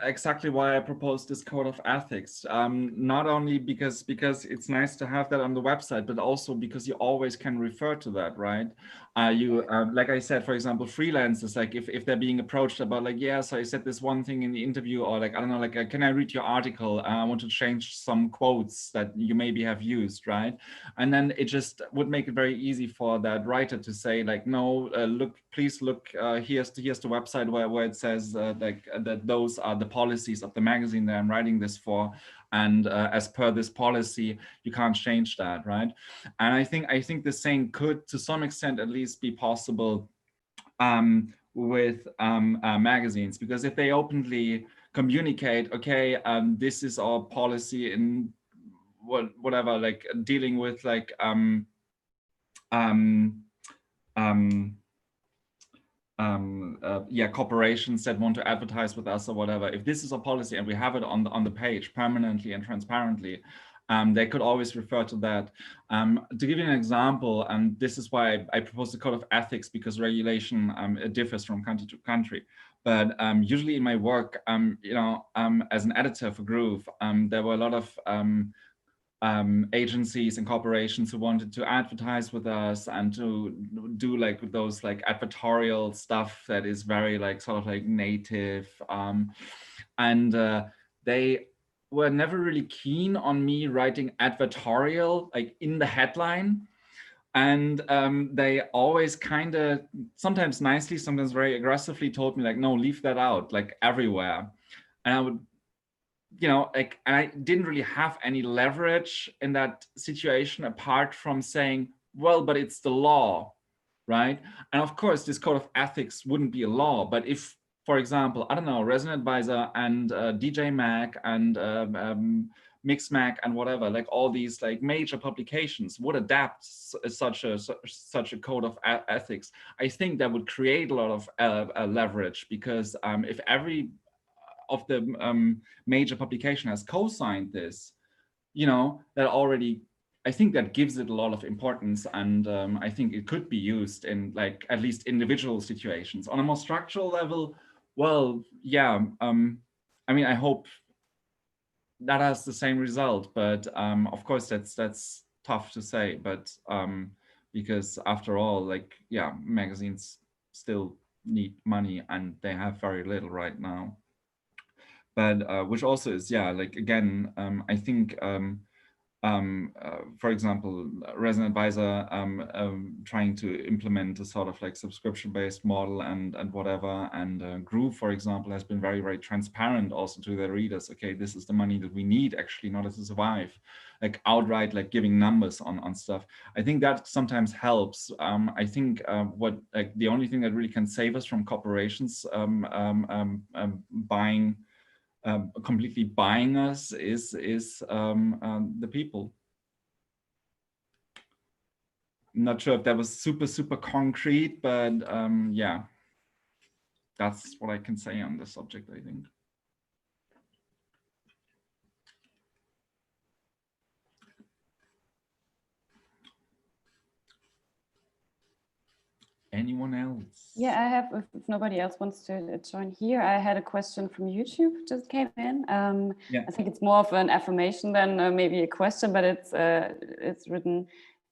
exactly why I proposed this code of ethics. Not only because it's nice to have that on the website, but also because you always can refer to that, right? Like I said, for example, freelancers, like if they're being approached about like, yeah, so I said this one thing in the interview, or like, I don't know, like, can I read your article? I want to change some quotes that you maybe have used, right? And then it just would make it very easy for that writer to say like, no, look, please look, here's the website where it says that those are the policies of the magazine that I'm writing this for, and as per this policy, you can't change that, right? And I think the same could, to some extent at least, be possible with magazines, because if they openly communicate, okay, this is our policy in whatever, like dealing with like corporations that want to advertise with us or whatever. If this is a policy and we have it on the page permanently and transparently, they could always refer to that. To give you an example, and this is why I proposed a code of ethics, because regulation it differs from country to country. But usually in my work, as an editor for Groove, there were a lot of agencies and corporations who wanted to advertise with us and to do like those like advertorial stuff that is very like sort of like native, and they were never really keen on me writing advertorial like in the headline. And they always kind of, sometimes nicely, sometimes very aggressively, told me like, no, leave that out, like everywhere. And I would, like, I didn't really have any leverage in that situation apart from saying, well, but it's the law, right? And of course, this code of ethics wouldn't be a law, but if, for example, I don't know, Resident Advisor and DJ Mag and Mixmag and whatever, like all these like major publications would adapt such a code of ethics, I think that would create a lot of leverage, because if every of the major publication has co-signed this, that already, I think that gives it a lot of importance, and I think it could be used in like at least individual situations. On a more structural level, well, yeah, I mean, I hope that has the same result, but of course that's tough to say, but because after all, like, yeah, magazines still need money and they have very little right now. But which also is, yeah, like, again, I think, for example, Resident Advisor trying to implement a sort of like subscription-based model and whatever, and Groove, for example, has been very, very transparent also to their readers. Okay, this is the money that we need actually in order to survive, like outright like giving numbers on stuff. I think that sometimes helps. I think what like the only thing that really can save us from corporations completely buying us is the people. I'm not sure if that was super concrete, but yeah, that's what I can say on this subject, I think. Anyone else? Yeah, I have, if nobody else wants to join here, I had a question from YouTube just came in. Yeah. I think it's more of an affirmation than maybe a question, but it's written,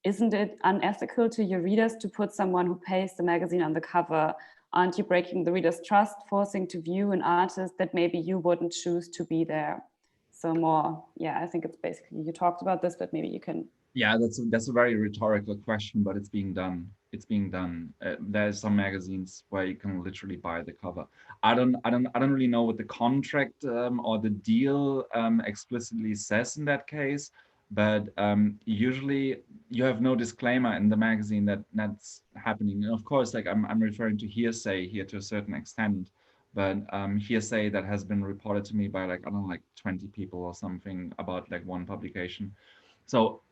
isn't it unethical to your readers to put someone who pays the magazine on the cover? Aren't you breaking the reader's trust, forcing to view an artist that maybe you wouldn't choose to be there? So more, yeah, I think it's basically, you talked about this, but maybe you can. Yeah, that's a very rhetorical question, but it's being done. It's being done. There's some magazines where you can literally buy the cover. I don't really know what the contract or the deal explicitly says in that case, but usually you have no disclaimer in the magazine that that's happening. And of course, like I'm referring to hearsay here to a certain extent, but hearsay that has been reported to me by like, I don't know, like 20 people or something about like one publication. So,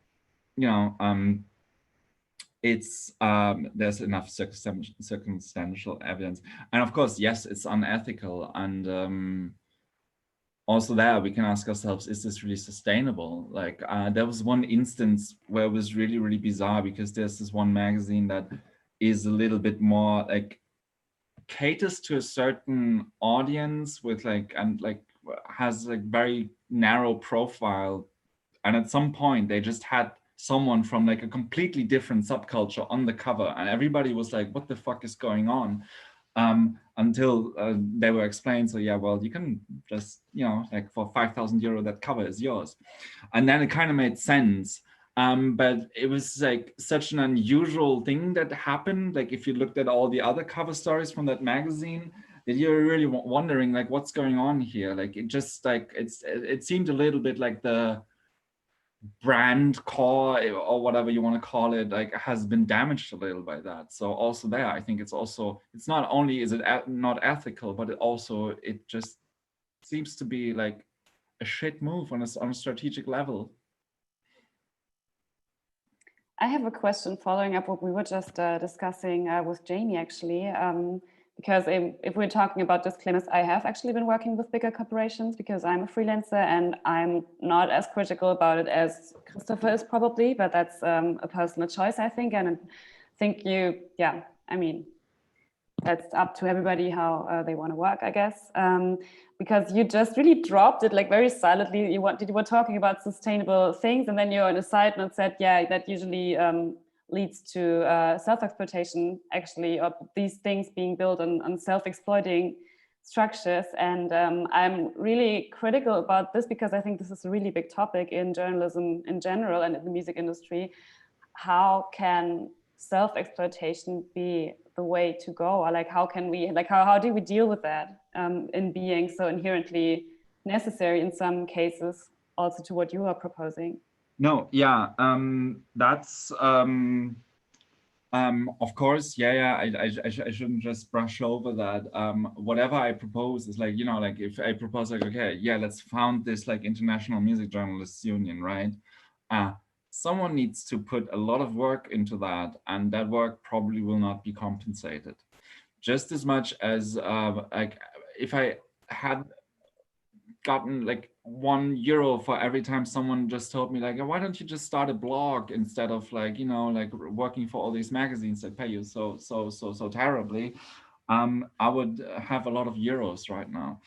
it's there's enough circumstantial evidence, and of course, yes, it's unethical, and also there we can ask ourselves, is this really sustainable? Like there was one instance where it was really, really bizarre, because there's this one magazine that is a little bit more like caters to a certain audience with like, and like has like very narrow profile. And at some point they just had someone from like a completely different subculture on the cover, and everybody was like, what the fuck is going on? Until they were explained, so yeah, well, you can just, you know, like for 5,000 euro, that cover is yours. And then it kind of made sense. But it was like such an unusual thing that happened. Like if you looked at all the other cover stories from that magazine, that you're really wondering like, what's going on here? Like it just like, it seemed a little bit like the brand core or whatever you want to call it, like has been damaged a little by that. So also there, I think it's also, it's not only is it not ethical, but it just seems to be like a shit move on a strategic level. I have a question following up what we were just discussing with Jamie, actually. Because if we're talking about disclaimers, I have actually been working with bigger corporations because I'm a freelancer and I'm not as critical about it as Kristoffer is probably, but that's a personal choice, I think. And I think I mean, that's up to everybody how they want to work, I guess. Because you just really dropped it like very silently. You were talking about sustainable things, and then you on a side note said, yeah, that usually leads to self-exploitation, actually, or these things being built on self-exploiting structures. And I'm really critical about this because I think this is a really big topic in journalism in general and in the music industry. How can self-exploitation be the way to go? Or like, how can we, like, how do we deal with that in being so inherently necessary in some cases, also to what you are proposing? No, yeah, that's of course, yeah. I shouldn't just brush over that. Whatever I propose is like, you know, like if I propose like, okay, yeah, let's found this like International Music Journalists Union, right? Someone needs to put a lot of work into that, and that work probably will not be compensated. Just as much as like if I had gotten like €1 for every time someone just told me like, why don't you just start a blog instead of like, you know, like working for all these magazines that pay you so terribly, I would have a lot of euros right now.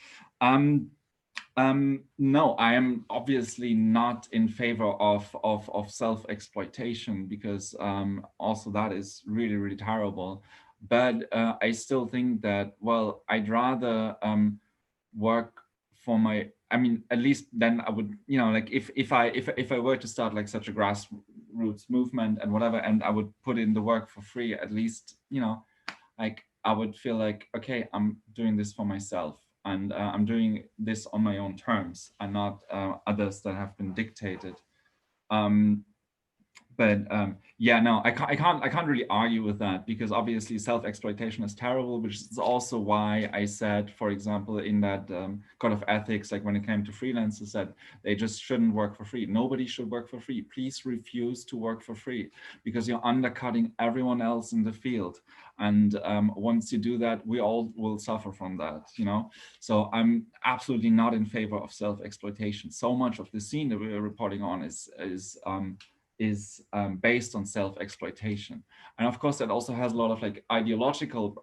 No, I am obviously not in favor of self-exploitation, because also that is really, really terrible. But I still think that, well, I'd rather work for my, I mean, at least then I would, you know, like if I were to start like such a grassroots movement and whatever, and I would put in the work for free, at least, you know, like I would feel like, okay, I'm doing this for myself, and I'm doing this on my own terms and not others that have been dictated. But yeah, no, I can't really argue with that, because obviously self-exploitation is terrible, which is also why I said, for example, in that code of ethics, like when it came to freelancers, that they just shouldn't work for free. Nobody should work for free. Please refuse to work for free, because you're undercutting everyone else in the field. And once you do that, we all will suffer from that, you know? So I'm absolutely not in favor of self-exploitation. So much of the scene that we're reporting on is based on self-exploitation. And of course, that also has a lot of like ideological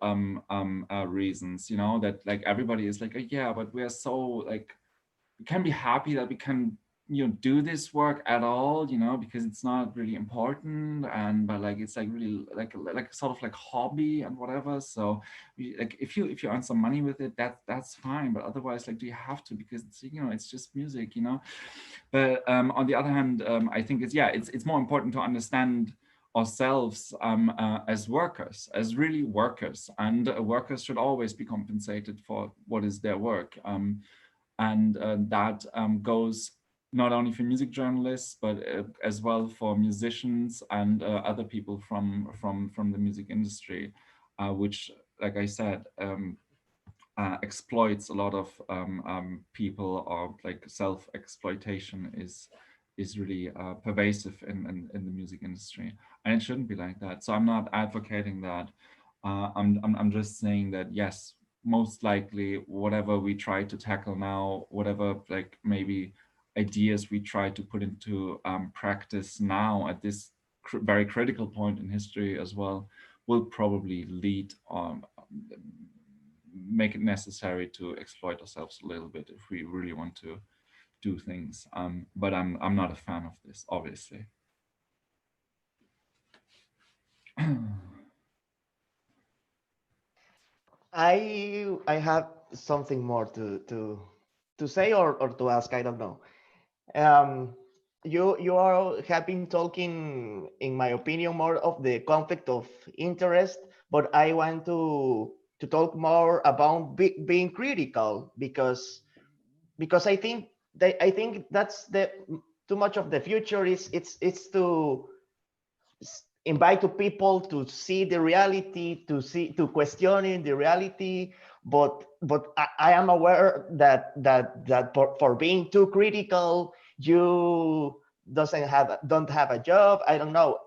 reasons, you know, that like everybody is like, oh, yeah, but we're so like, we can be happy that we can, you know, do this work at all, you know, because it's not really important, and but like it's like really like sort of like hobby and whatever. So like if you earn some money with it, that's fine, but otherwise, like, do you have to? Because it's, you know, it's just music, you know. But on the other hand, I think it's more important to understand ourselves as workers, as really workers, and workers should always be compensated for what is their work. And that goes not only for music journalists, but as well for musicians and other people from the music industry, which, like I said, exploits a lot of people, or like self-exploitation is really pervasive in the music industry, and it shouldn't be like that. So I'm not advocating that. I'm just saying that yes, most likely whatever we try to tackle now, whatever like maybe ideas we try to put into practice now at this very critical point in history as well, will probably lead make it necessary to exploit ourselves a little bit if we really want to do things. But I'm not a fan of this, obviously. I have something more to say or to ask. I don't know. You all have been talking, in my opinion, more of the conflict of interest, but I want to talk more about being critical because I think that's the too much of the future is it's to invite to people to see the reality, to questioning the reality, but I am aware that for being too critical, you don't have a job. I don't know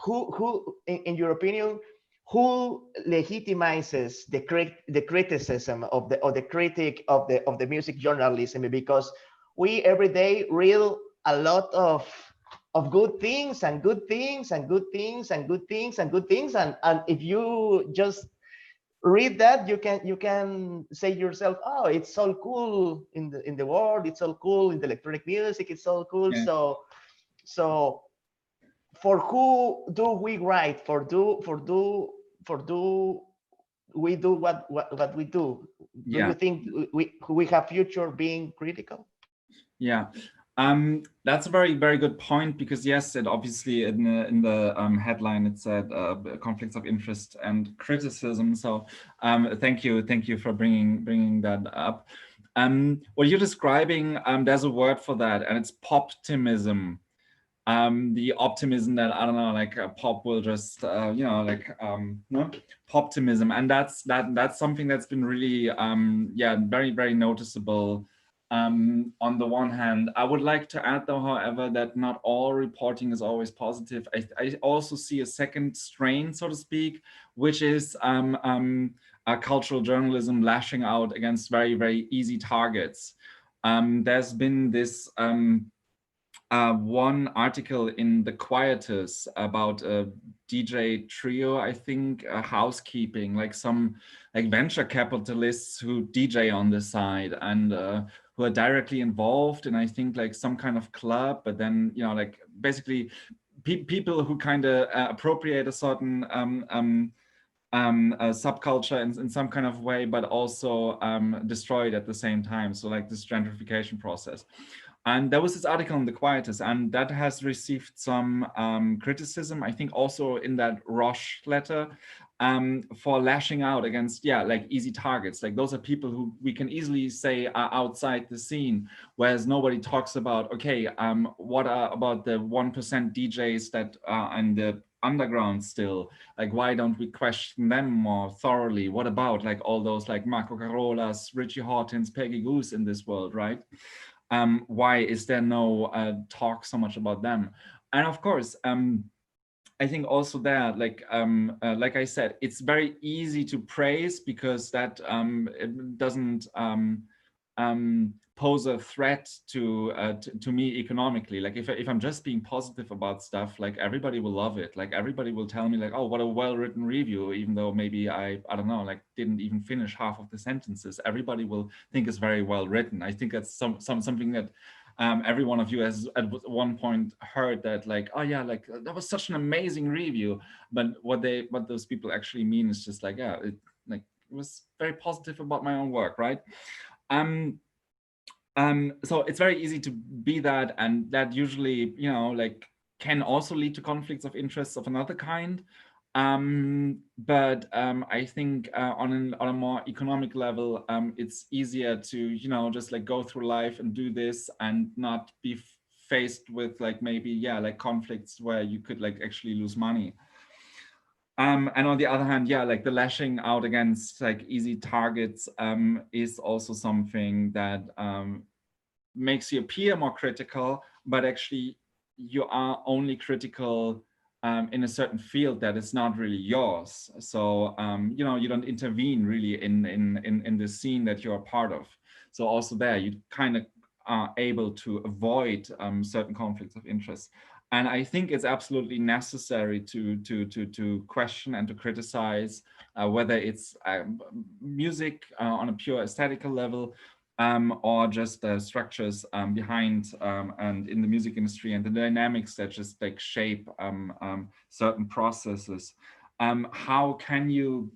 who in your opinion, who legitimizes the criticism of the critic of the music journalism, because we every day read a lot of good things and good things and good things and good things and good things, and if you just read that, you can say yourself, oh, it's so cool in the world, it's so cool in the electronic music, it's so cool. Yeah. So for who do we write, for do we do what we do? Do Yeah. you think we have future being critical? Yeah, that's a very, very good point, because yes, it obviously in the headline it said conflicts of interest and criticism. So thank you for bringing that up. What you're describing, there's a word for that, and it's poptimism. The optimism that, I don't know, like pop will just no, poptimism, and that's something that's been really very, very noticeable. On the one hand, I would like to add, though, however, that not all reporting is always positive. I also see a second strain, so to speak, which is cultural journalism lashing out against very, very easy targets. There's been this one article in The Quietus about a DJ trio, I think, housekeeping, like some like venture capitalists who DJ on the side and who are directly involved in, I think, like some kind of club, but then, you know, like basically people who kind of appropriate a certain subculture in some kind of way, but also destroy it at the same time. So like this gentrification process. And there was this article in The Quietus, and that has received some criticism, I think also in that Roche letter, for lashing out against, like easy targets. Like those are people who we can easily say are outside the scene, whereas nobody talks about, okay, what are about the 1% DJs that are in the underground still? Like, why don't we question them more thoroughly? What about like all those like Marco Carolas, Richie Hawtins, Peggy Goose in this world, right? Why is there no talk so much about them? And of course, I think also there, like I said, it's very easy to praise because that it doesn't pose a threat to me economically. Like if I'm just being positive about stuff, like everybody will love it. Like everybody will tell me like, oh, what a well-written review, even though maybe I don't know, like didn't even finish half of the sentences. Everybody will think it's very well written. I think that's something that every one of you has at one point heard, that like, oh yeah, like that was such an amazing review. But what those people actually mean is just like, yeah, it was very positive about my own work, right? So it's very easy to be that, and that usually, you know, like can also lead to conflicts of interests of another kind. But I think on a more economic level, it's easier to, you know, just like go through life and do this and not be faced with like maybe, like conflicts where you could like actually lose money. And on the other hand, like the lashing out against like easy targets is also something that makes you appear more critical, but actually you are only critical in a certain field that is not really yours. So you know, you don't intervene really in the scene that you're a part of. So also there, you kind of are able to avoid certain conflicts of interest. And I think it's absolutely necessary to question and to criticize whether it's music on a pure aesthetical level, or just the structures behind and in the music industry and the dynamics that just like shape certain processes. How can you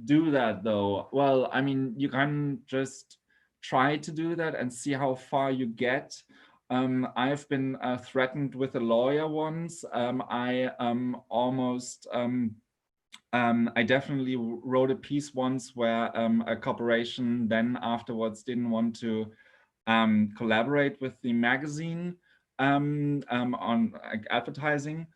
do that though? Well, I mean, you can just try to do that and see how far you get. I've been threatened with a lawyer once. I definitely wrote a piece once where a corporation then afterwards didn't want to collaborate with the magazine on advertising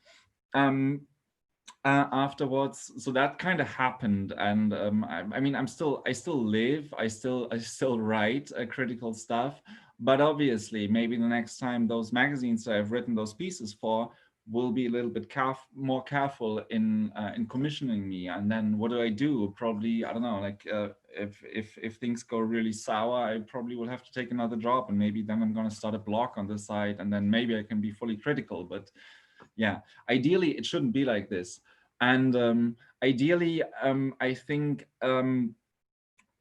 afterwards. So that kind of happened, and I mean, I still live, I still write critical stuff, but obviously maybe the next time those magazines that I've written those pieces for will be a little bit more careful in commissioning me. And then what do? Probably, I don't know, like if things go really sour, I probably will have to take another job, and maybe then I'm going to start a blog on the side, and then maybe I can be fully critical. But yeah, ideally it shouldn't be like this. And ideally, I think,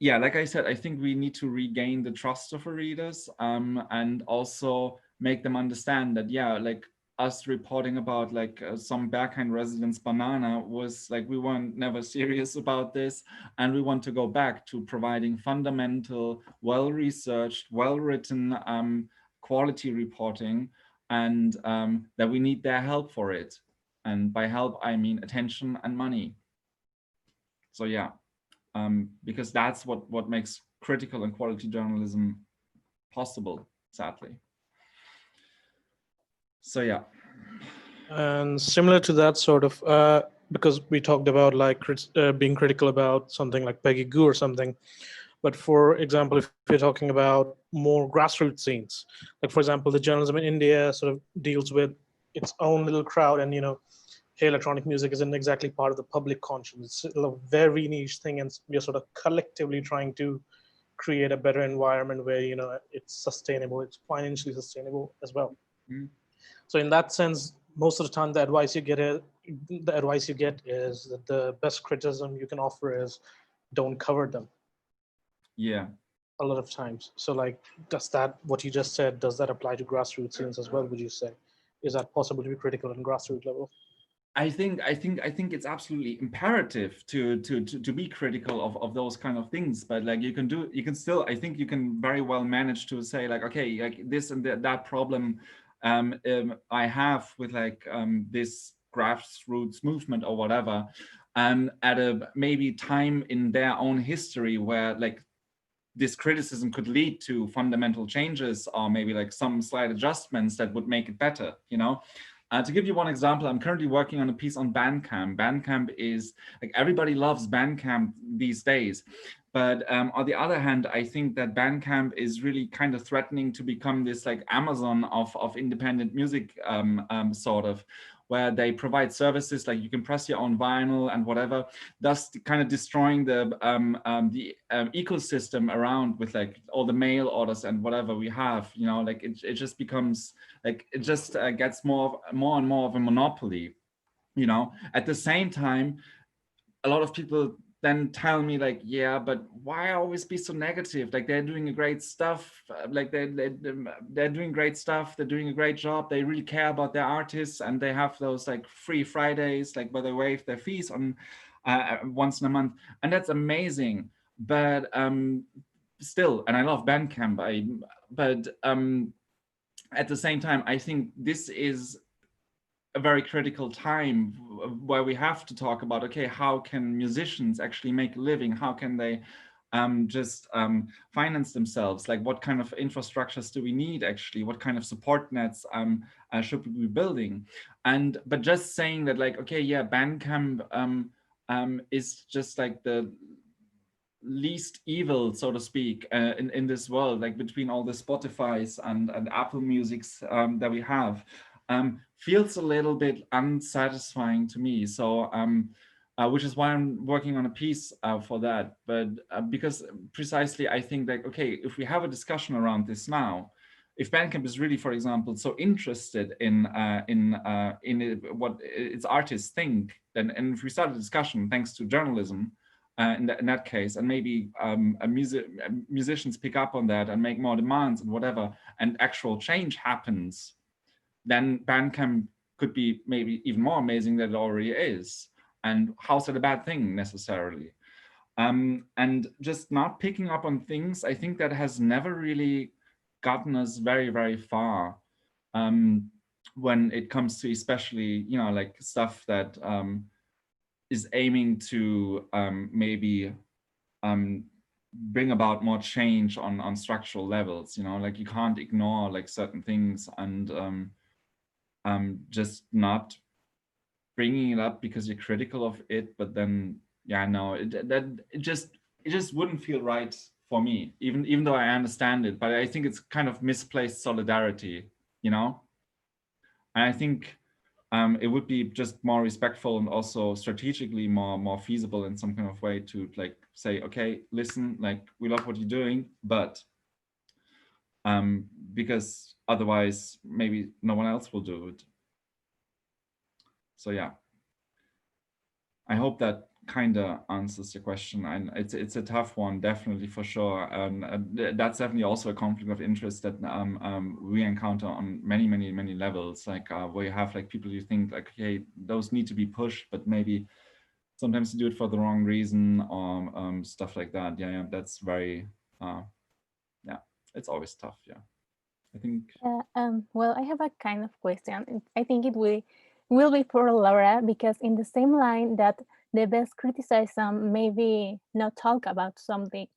yeah, like I said, I think we need to regain the trust of our readers, and also make them understand that, yeah, like us reporting about like some Berghain resident's banana was like, we weren't never serious about this, and we want to go back to providing fundamental, well-researched, well-written quality reporting, and that we need their help for it. And by help, I mean attention and money. So yeah, because that's what makes critical and quality journalism possible, sadly. So yeah. And similar to that sort of, because we talked about like being critical about something like Peggy Gou or something, but for example, if you're talking about more grassroots scenes, like for example, the journalism in India sort of deals with its own little crowd, and you know, hey, electronic music isn't exactly part of the public conscience. It's a very niche thing, and we're sort of collectively trying to create a better environment where, you know, it's sustainable, it's financially sustainable as well. Mm-hmm. So in that sense, most of the time, the advice you get is that the best criticism you can offer is don't cover them. Yeah. A lot of times. So like, does that, what you just said, does that apply to grassroots scenes as well, would you say? Is that possible to be critical on grassroots level? I think it's absolutely imperative to be critical of those kind of things. But like, you can still, I think you can very well manage to say like, okay, like this and that problem I have with like this grassroots movement or whatever, at a maybe time in their own history where like this criticism could lead to fundamental changes, or maybe like some slight adjustments that would make it better, you know. To give you one example, I'm currently working on a piece on Bandcamp. Bandcamp is like, everybody loves Bandcamp these days. But on the other hand, I think that Bandcamp is really kind of threatening to become this like Amazon of independent music, sort of, where they provide services like you can press your own vinyl and whatever, thus kind of destroying the ecosystem around with like all the mail orders and whatever we have, you know, like it just becomes like, it just gets more and more of a monopoly, you know. At the same time, a lot of people then tell me like, yeah, but why always be so negative? Like, they're doing a great stuff. Like they're doing great stuff. They're doing a great job. They really care about their artists, and they have those like free Fridays, like where they waive their fees on once in a month, and that's amazing. But still, and I love Bandcamp. But at the same time, I think this is a very critical time where we have to talk about, okay, how can musicians actually make a living? How can they just finance themselves? Like, what kind of infrastructures do we need actually? What kind of support nets should we be building? But just saying that like, okay, yeah, Bandcamp is just like the least evil, so to speak, in this world, like between all the Spotifys and Apple Musics that we have. feels a little bit unsatisfying to me. So which is why I'm working on a piece for that. But because precisely I think that, okay, if we have a discussion around this now, if Bandcamp is really, for example, so interested in what its artists think, then, and if we start a discussion thanks to journalism in that case, and maybe musicians pick up on that and make more demands and whatever, and actual change happens, then Bandcamp could be maybe even more amazing than it already is. And how's that a bad thing necessarily? And just not picking up on things, I think that has never really gotten us very, very far when it comes to especially, you know, like stuff that is aiming to maybe bring about more change on structural levels, you know, like you can't ignore like certain things and just not bringing it up because you're critical of it, but then yeah, no, it just wouldn't feel right for me, even though I understand it. But I think it's kind of misplaced solidarity, you know. And I think it would be just more respectful and also strategically more feasible in some kind of way to like say, okay, listen, like we love what you're doing, but because otherwise maybe no one else will do it. So yeah, I hope that kind of answers your question. And it's a tough one, definitely, for sure. That's definitely also a conflict of interest that we encounter on many levels, like where you have like people you think like, okay, those need to be pushed, but maybe sometimes you do it for the wrong reason or stuff like that. Yeah, that's very, yeah, it's always tough. Yeah, I think. Well, I have a kind of question. I think it will be for Laura, because in the same line that the best criticism maybe not talk about something.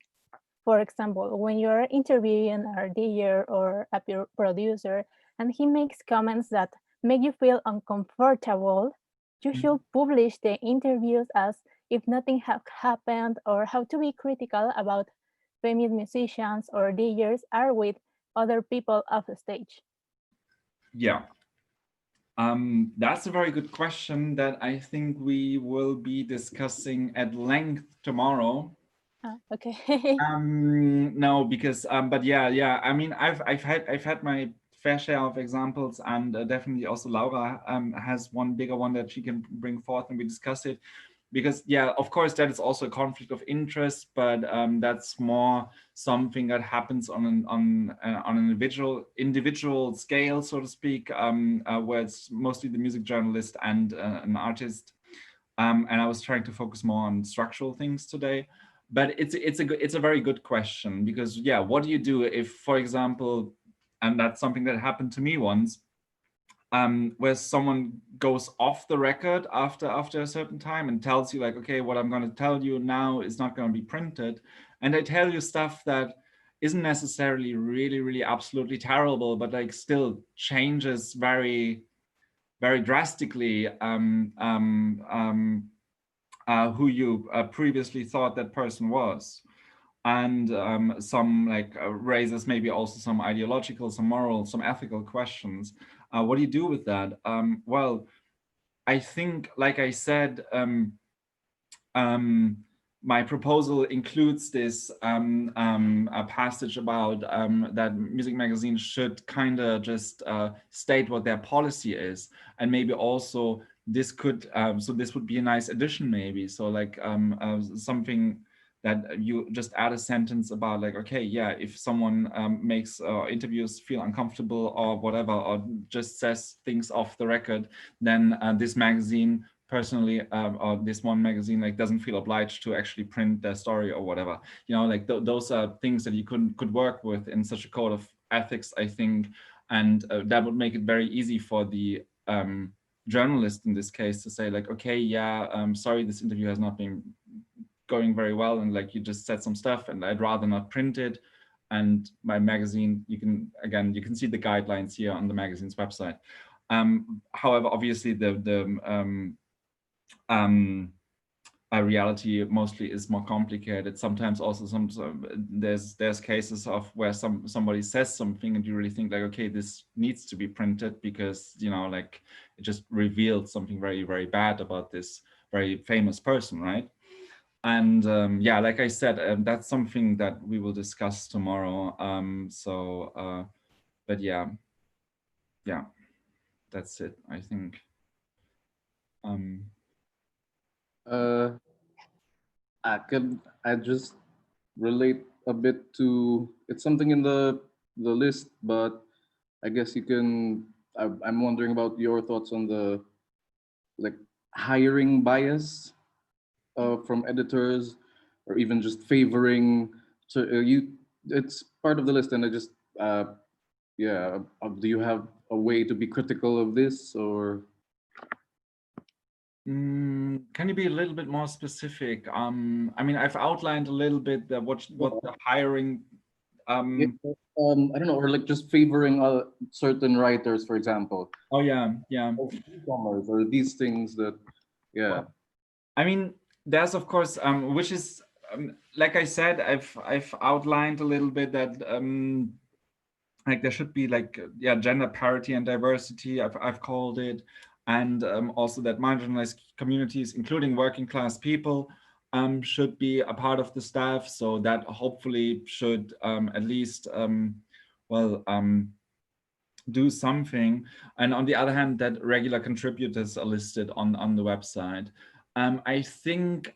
For example, when you're interviewing a DJ or a producer and he makes comments that make you feel uncomfortable, you should publish the interviews as if nothing had happened, or how to be critical about famous musicians or DJs are with other people off the stage. Yeah. That's a very good question that I think we will be discussing at length tomorrow. Okay. No, because but yeah. I mean, I've had my fair share of examples, and definitely also Laura has one bigger one that she can bring forth, and we discuss it. Because yeah, of course, that is also a conflict of interest, but that's more something that happens on an individual scale, so to speak, where it's mostly the music journalist and an artist. And I was trying to focus more on structural things today. But it's a very good question, because yeah, what do you do if, for example, and that's something that happened to me once, where someone goes off the record after a certain time and tells you like, okay, what I'm going to tell you now is not going to be printed, and they tell you stuff that isn't necessarily really absolutely terrible, but like still changes very drastically who you previously thought that person was. And some like raises maybe also some ideological, some moral, some ethical questions. What do you do with that? Well, I think, like I said, my proposal includes this a passage about that music magazines should kind of just state what their policy is, and maybe also this could so this would be a nice addition, maybe. So like something that you just add a sentence about like, okay, yeah, if someone makes interviews feel uncomfortable or whatever, or just says things off the record, then this magazine personally, or this one magazine like doesn't feel obliged to actually print their story or whatever. You know, like those are things that you could work with in such a code of ethics, I think, and that would make it very easy for the journalist in this case to say like, okay, yeah, sorry, this interview has not been going very well, and like you just said some stuff and I'd rather not print it. And my magazine, you can see the guidelines here on the magazine's website. However, obviously the reality mostly is more complicated. Sometimes also there's cases of where somebody says something and you really think like, okay, this needs to be printed because, you know, like it just revealed something very, very bad about this very famous person, right? And yeah, like I said, that's something that we will discuss tomorrow. But yeah, that's it, I think. I just relate a bit to, it's something in the list, but I guess you can, I'm wondering about your thoughts on the like hiring bias from editors, or even just favoring it's part of the list, and I just yeah, do you have a way to be critical of this, or can you be a little bit more specific? I mean, I've outlined a little bit what the hiring. I don't know, or like just favoring certain writers, for example. Oh yeah, yeah. Or these things that, yeah. Well, I mean, there's of course, which is like I said, I've outlined a little bit that like there should be like gender parity and diversity. I've called it. And also that marginalized communities, including working class people, should be a part of the staff. So that hopefully should at least, do something. And on the other hand, that regular contributors are listed on the website. I think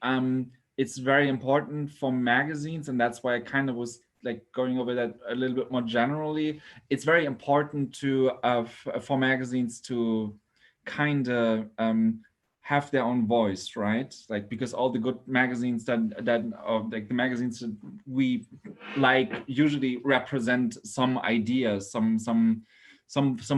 it's very important for magazines, and that's why I kind of was like going over that a little bit more generally. It's very important to for magazines to kind of have their own voice, right? Like, because all the good magazines that like the magazines that we like usually represent some ideas, some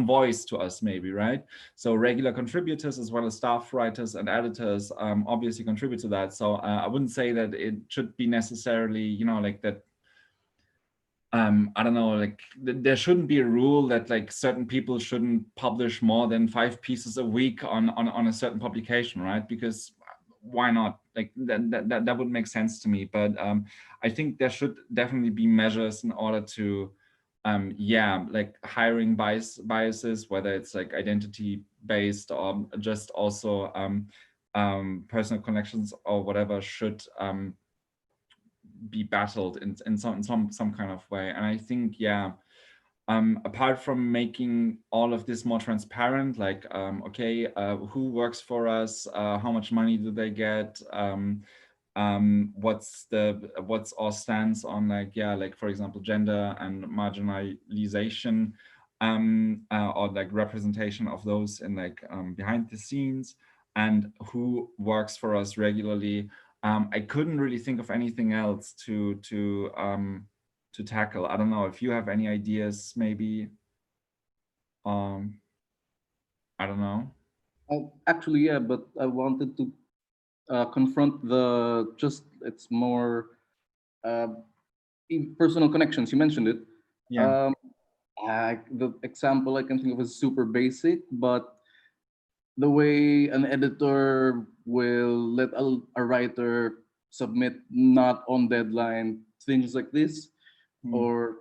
voice to us, maybe, right? So regular contributors as well as staff writers and editors obviously contribute to that. So I wouldn't say that it should be necessarily, you know, like that. I don't know, like there shouldn't be a rule that like certain people shouldn't publish more than 5 pieces a week on a certain publication, right? Because why not? Like that would make sense to me. But I think there should definitely be measures in order to like hiring biases, whether it's like identity based or just also personal connections or whatever, should be battled in some kind of way. And I think, apart from making all of this more transparent, like okay, who works for us, how much money do they get, what's our stance on like for example gender and marginalization, or like representation of those in like behind the scenes, and who works for us regularly. I couldn't really think of anything else to tackle. I don't know if you have any ideas, maybe. I don't know. Actually, yeah, but I wanted to confront it's more personal connections. You mentioned it. Yeah. The example I can think of is super basic, but the way an editor will let a writer submit not on deadline, things like this, or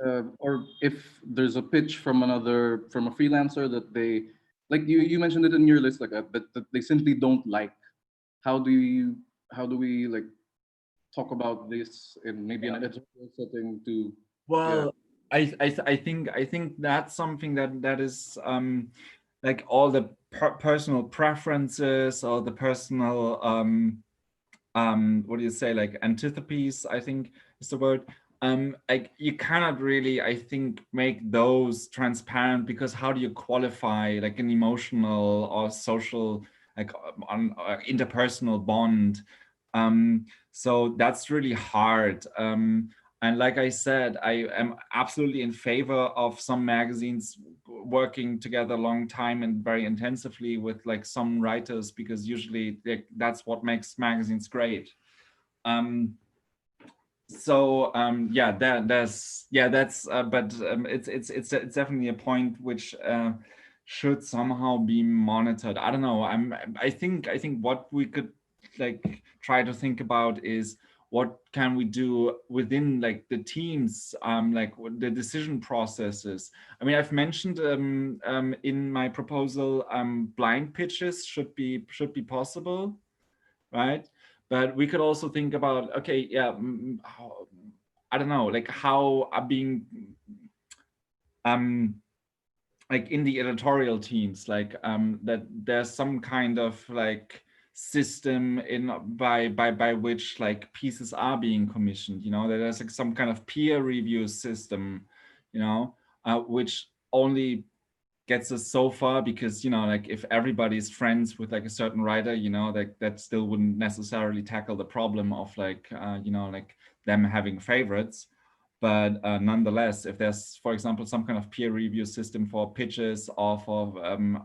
or if there's a pitch from a freelancer that they like, you mentioned it in your list, like that they simply don't like. How do we like talk about this in maybe an editorial setting to? Well, I think that's something that is like all the personal preferences or the personal what do you say, like antipathies, I think is the word. Like you cannot really, I think, make those transparent, because how do you qualify like an emotional or social, like interpersonal bond? So that's really hard. And like I said, I am absolutely in favor of some magazines working together a long time and very intensively with like some writers, because usually that's what makes magazines great. So that's but it's definitely a point which should somehow be monitored. I don't know. I think what we could like try to think about is what can we do within like the teams, like the decision processes. I mean, I've mentioned in my proposal, blind pitches should be possible, right? But we could also think about, okay, yeah, I don't know, like how are being like in the editorial teams, like that there's some kind of like system in by which like pieces are being commissioned, you know, that there's like some kind of peer review system, you know, which only gets us so far, because, you know, like if everybody's friends with like a certain writer, you know, that still wouldn't necessarily tackle the problem of like you know, like them having favorites. But nonetheless, if there's, for example, some kind of peer review system for pitches or for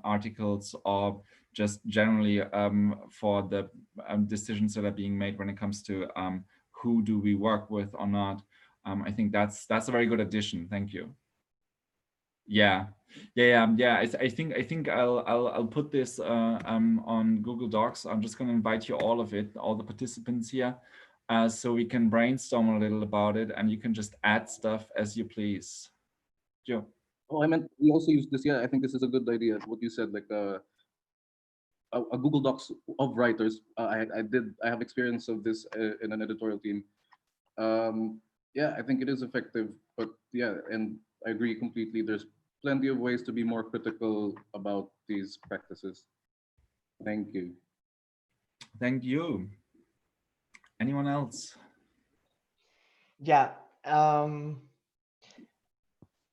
articles, or just generally for the decisions that are being made when it comes to who do we work with or not, I think that's a very good addition. Thank you. Yeah. I think I'll put this on Google Docs. I'm just going to invite you all the participants here, so we can brainstorm a little about it, and you can just add stuff as you please. Joe. Oh, I meant we also use this. Yeah, I think this is a good idea. What you said, like a Google Docs of writers. I have experience of this in an editorial team. Yeah, I think it is effective, but yeah, and I agree completely. There's plenty of ways to be more critical about these practices. Thank you. Thank you. Anyone else? Yeah.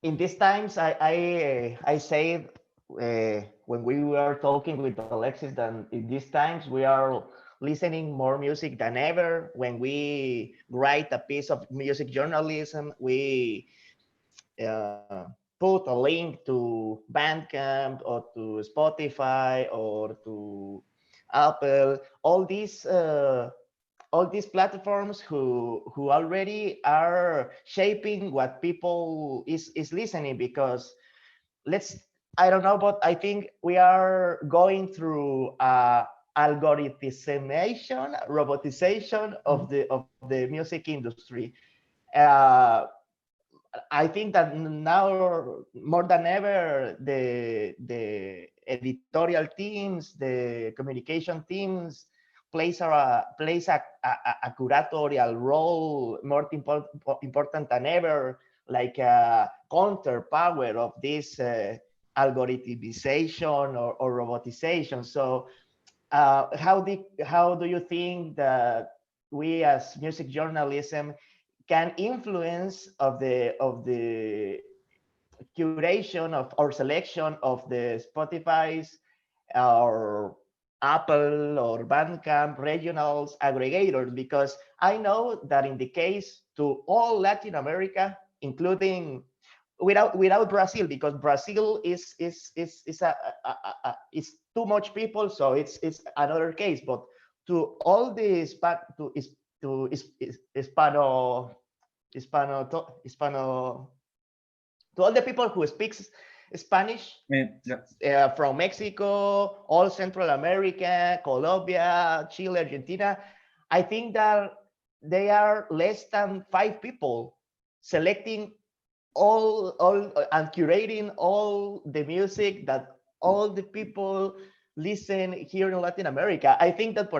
In these times, I say when we were talking with Alexis that in these times we are listening more music than ever. When we write a piece of music journalism, we put a link to Bandcamp or to Spotify or to Apple. All these platforms who already are shaping what people is listening, because I don't know, but I think we are going through algorithmization, robotization of the music industry. I think that now more than ever, the editorial teams, the communication teams plays a curatorial role more important than ever, like a counterpower of this algorithmization or robotization. So how do you think that we as music journalism can influence of the curation of or selection of the Spotify's or Apple or Bandcamp regionals aggregators? Because I know that in the case to all Latin America, including without Brazil, because Brazil is too much people, so it's another case. But to all the to all the people who speaks Spanish, from Mexico, all Central America, Colombia, Chile, Argentina, I think that they are less than 5 people selecting all and curating all the music that all the people listen here in Latin America. I think that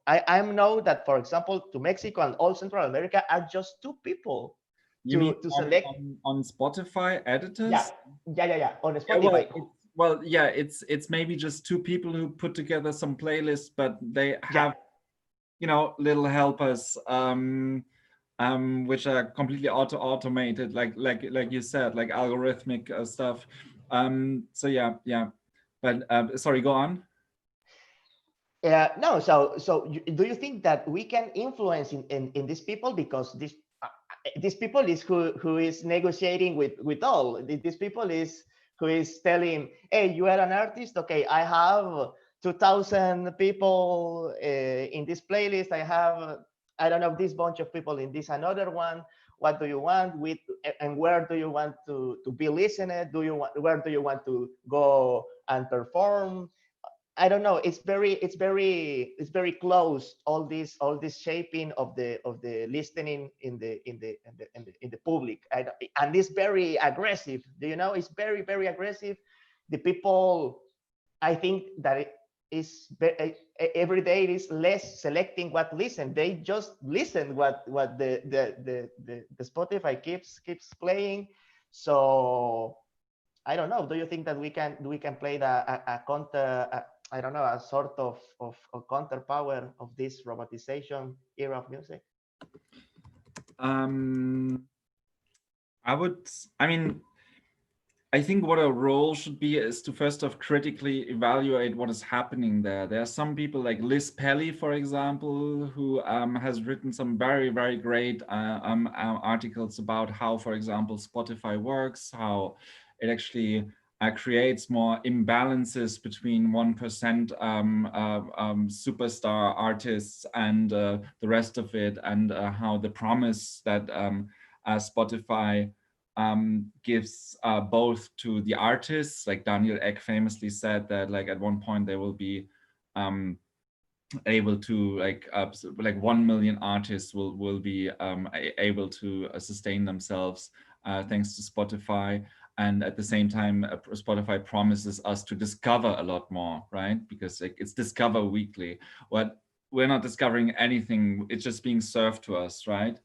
I know that, for example, to Mexico and all Central America are just 2 people. You mean select on Spotify editors? Yeah. On Spotify. Well, yeah, it's maybe just 2 people who put together some playlists, but they have, you know, little helpers, which are completely automated, like you said, like algorithmic stuff. So yeah. But sorry, go on. No. So do you think that we can influence in these people, because these people is who is negotiating with all these people, is who is telling, hey, you are an artist, okay, I have 2,000 people in this playlist, I have, I don't know, this bunch of people in this another one, what do you want with, and where do you want to be listened? Where do you want to go and perform? I don't know. It's very close. All this shaping of the listening in the public, and it's very aggressive. Do you know? It's very aggressive. The people, I think that it is every day it is less selecting what listen. They just listen what the Spotify keeps playing. So I don't know. Do you think that we can play a counter? I don't know, a sort of counter power of this robotization era of music? I think what our role should be is to first off critically evaluate what is happening there. There are some people like Liz Pelly, for example, who has written some very great articles about how, for example, Spotify works, how it actually creates more imbalances between 1% superstar artists and the rest of it, and how the promise that Spotify gives both to the artists, like Daniel Ek famously said that like at one point they will be able to like 1 million artists will be able to sustain themselves thanks to Spotify. And at the same time, Spotify promises us to discover a lot more, right? Because like, it's Discover Weekly. What we're not discovering anything, it's just being served to us, right?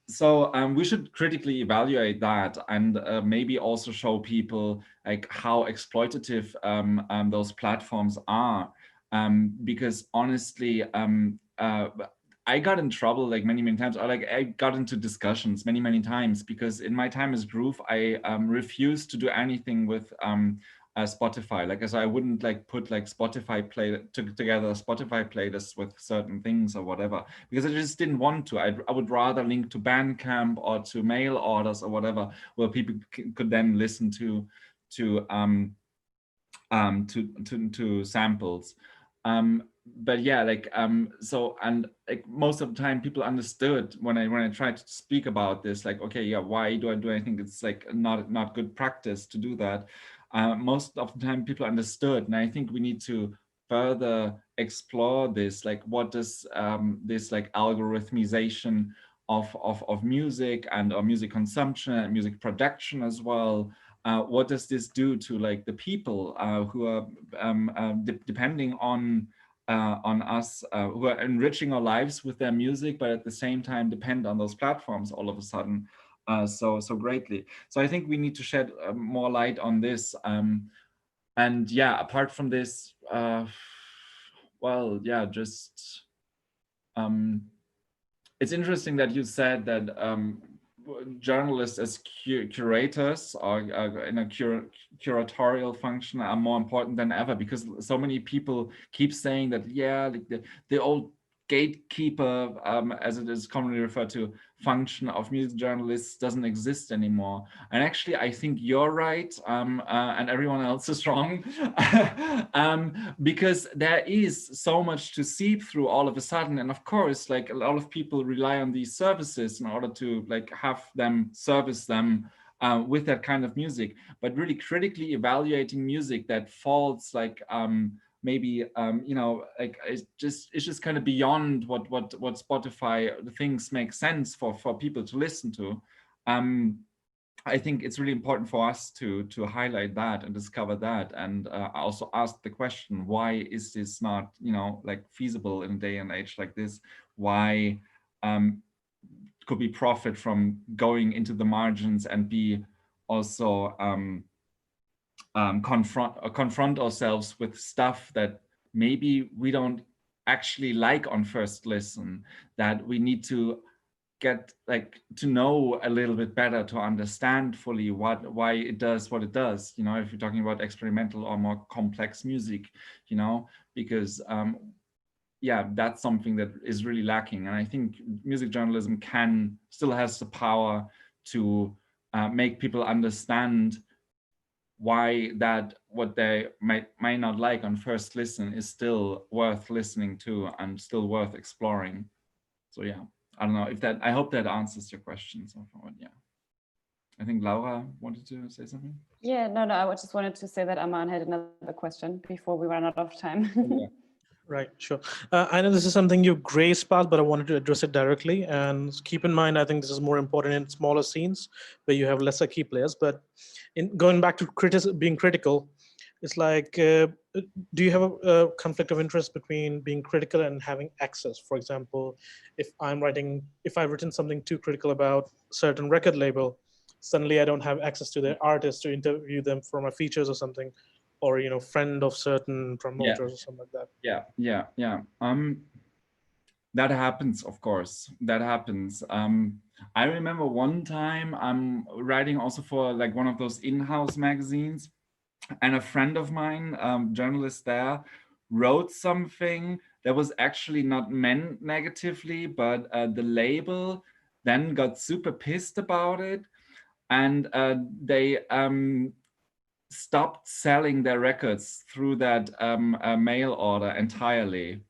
So we should critically evaluate that, and maybe also show people like how exploitative those platforms are. Because honestly, I got in trouble like many times, or like I got into discussions many times, because in my time as Groove, I refused to do anything with Spotify. Like, as I wouldn't like put like Spotify together Spotify playlists with certain things or whatever, because I just didn't want to. I would rather link to Bandcamp or to mail orders or whatever, where people could then listen to samples. But yeah, like so, and like most of the time people understood when I tried to speak about this, like, okay, yeah, why do I think it's like not good practice to do that? Most of the time people understood, and I think we need to further explore this, like what does this like algorithmization of music and or music consumption and music production as well, what does this do to like the people who are depending on us, who are enriching our lives with their music, but at the same time depend on those platforms all of a sudden so greatly. So I think we need to shed more light on this. And yeah, apart from this, well, yeah, just it's interesting that you said that journalists as curators or in a curatorial function are more important than ever, because so many people keep saying that, yeah, like the old gatekeeper, as it is commonly referred to, function of music journalists doesn't exist anymore. And actually, I think you're right, and everyone else is wrong, because there is so much to seep through all of a sudden. And of course, like a lot of people rely on these services in order to like have them service them with that kind of music. But really critically evaluating music that falls like maybe you know, like it's just kind of beyond what Spotify thinks makes sense for people to listen to. I think it's really important for us to highlight that and discover that, and also ask the question, why is this not, you know, like feasible in a day and age like this? Why could we profit from going into the margins and be also confront ourselves with stuff that maybe we don't actually like on first listen, that we need to get like to know a little bit better to understand fully why it does what it does, you know, if you're talking about experimental or more complex music, you know, because yeah, that's something that is really lacking. And I think music journalism still has the power to make people understand why that what they might not like on first listen is still worth listening to and still worth exploring. So yeah, I don't know if that, I hope that answers your question so far. Yeah. I think Laura wanted to say something. Yeah, no, I just wanted to say that Aman had another question before we run out of time. Yeah. Right, sure. I know this is something you graced past, but I wanted to address it directly. And keep in mind, I think this is more important in smaller scenes where you have lesser key players. But in going back to being critical, it's like, do you have a conflict of interest between being critical and having access? For example, if I've written something too critical about a certain record label, suddenly I don't have access to their artists to interview them for my features or something, or friend of certain promoters or something like that. Yeah. That happens, of course. That happens. I remember one time I'm writing also for like one of those in-house magazines, and a friend of mine, journalist there, wrote something that was actually not meant negatively, but the label then got super pissed about it, and they stopped selling their records through that mail order entirely,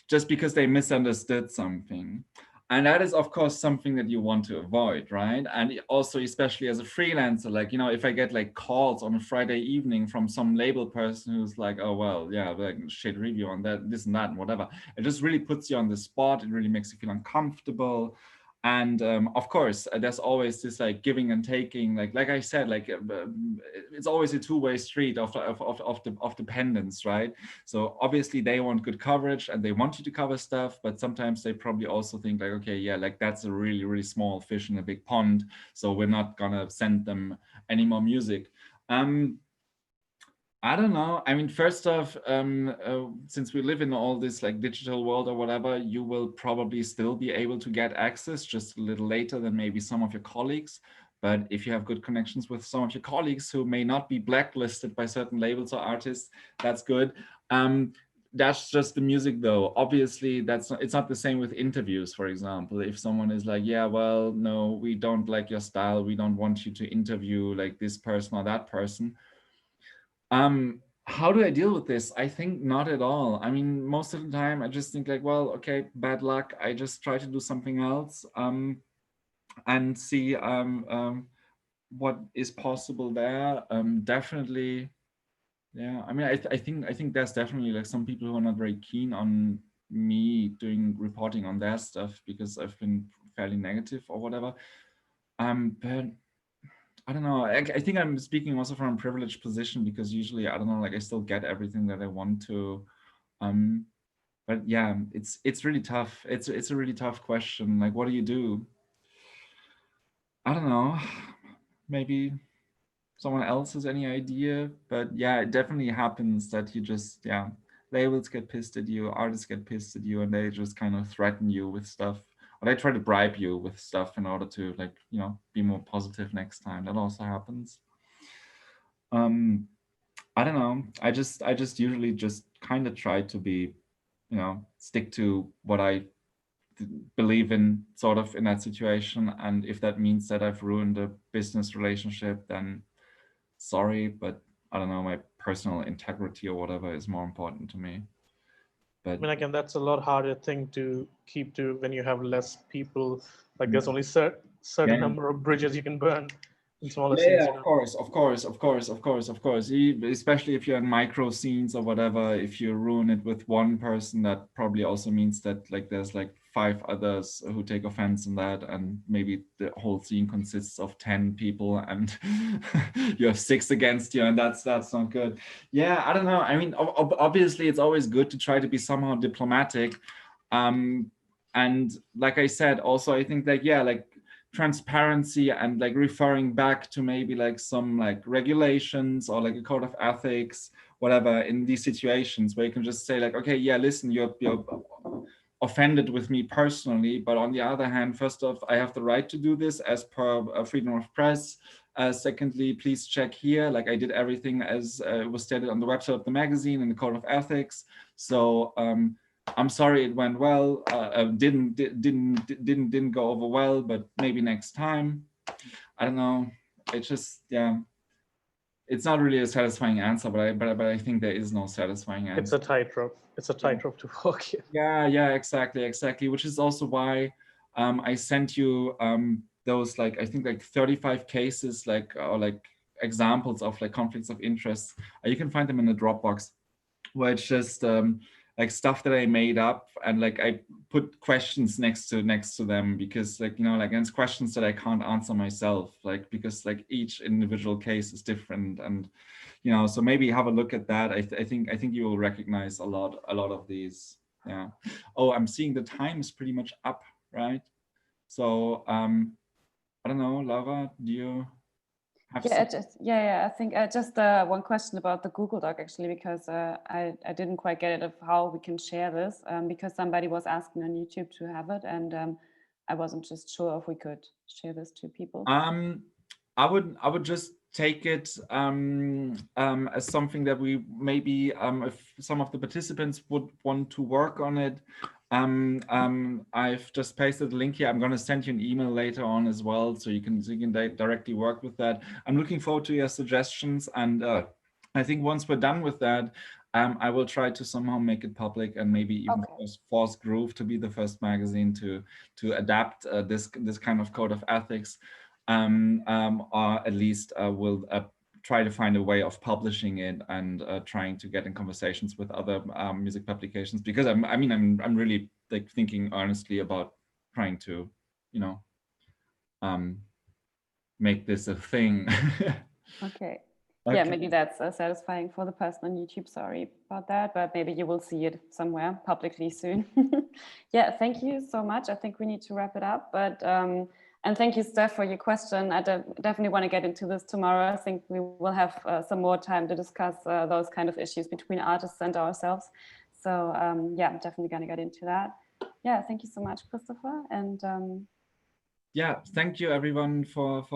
just because they misunderstood something. And that is, of course, something that you want to avoid, right? And also, especially as a freelancer, like, if I get like calls on a Friday evening from some label person who's like, oh, well, yeah, like shit review on that, this and that, and whatever. It just really puts you on the spot. It really makes you feel uncomfortable. And of course, there's always this like giving and taking, like I said, like it's always a two-way street of dependence, right? So obviously they want good coverage and they want you to cover stuff, but sometimes they probably also think like, okay, yeah, like that's a really, really small fish in a big pond, so we're not gonna send them any more music. I don't know. I mean, first off, since we live in all this like digital world or whatever, you will probably still be able to get access just a little later than maybe some of your colleagues. But if you have good connections with some of your colleagues who may not be blacklisted by certain labels or artists, that's good. That's just the music though. Obviously, it's not the same with interviews, for example. If someone is like, yeah, well, no, we don't like your style, we don't want you to interview like this person or that person. How do I deal with this? I think not at all. I mean, most of the time I just think like, well, okay, bad luck. I just try to do something else and see what is possible there. Definitely, yeah. I mean, I think there's definitely like some people who are not very keen on me doing reporting on their stuff because I've been fairly negative or whatever. But I don't know. I think I'm speaking also from a privileged position because usually, I don't know, like I still get everything that I want to. But yeah, it's really tough. It's a really tough question. Like, what do you do? I don't know. Maybe someone else has any idea. But yeah, it definitely happens that you just, yeah, labels get pissed at you, artists get pissed at you, and they just kind of threaten you with stuff. Or they try to bribe you with stuff in order to like, be more positive next time. That also happens. I don't know. I just usually just kind of try to be, stick to what I believe in sort of in that situation. And if that means that I've ruined a business relationship, then sorry, but I don't know, my personal integrity or whatever is more important to me. But I mean, again, that's a lot harder thing to keep to when you have less people. Like there's only certain number of bridges you can burn in smaller scenes. Yeah, of course. Especially if you're in micro scenes or whatever, if you ruin it with one person, that probably also means that like there's like 5 others who take offense in that, and maybe the whole scene consists of 10 people and you have 6 against you, and that's not good. Yeah, I don't know. I mean, obviously it's always good to try to be somehow diplomatic. And like I said, also I think that, yeah, like transparency and like referring back to maybe like some like regulations or like a code of ethics, whatever, in these situations where you can just say like, okay, yeah, listen, you're offended with me personally, but on the other hand, first off, I have the right to do this as per freedom of press. Secondly, please check here, like I did everything as was stated on the website of the magazine and the code of ethics. So I'm sorry it went well, didn't go over well, but maybe next time. I don't know. It's just, yeah, it's not really a satisfying answer, but I think there is no satisfying answer. It's a tightrope. It's a tightrope to walk. Yeah, exactly. Which is also why I sent you those like, I think like 35 cases, like, or like examples of like conflicts of interest. You can find them in the Dropbox, where it's just like stuff that I made up, and like I put questions next to them, because like, you know, like, and it's questions that I can't answer myself, like, because like each individual case is different. And you know, so maybe have a look at that. I think you will recognize a lot of these. Yeah. Oh, I'm seeing the time is pretty much up, right? So I don't know, Laura, do you have I think just one question about the Google Doc, actually, because I didn't quite get it of how we can share this, because somebody was asking on YouTube to have it, and I wasn't just sure if we could share this to people. I would just take it as something that we maybe, if some of the participants would want to work on it, I've just pasted the link here. I'm going to send you an email later on as well, so you can directly work with that. I'm looking forward to your suggestions, and I think once we're done with that, I will try to somehow make it public, and maybe even force Groove to be the first magazine to adapt this kind of code of ethics. Or at least we'll try to find a way of publishing it, and trying to get in conversations with other music publications, because I'm really like thinking earnestly about trying to, you know, make this a thing. Okay. Yeah, maybe that's satisfying for the person on YouTube. Sorry about that, but maybe you will see it somewhere publicly soon. Yeah, thank you so much. I think we need to wrap it up, but and thank you, Steph, for your question. I definitely want to get into this tomorrow. I think we will have some more time to discuss those kind of issues between artists and ourselves. So yeah, I'm definitely going to get into that. Yeah, thank you so much, Kristoffer. And yeah, thank you everyone for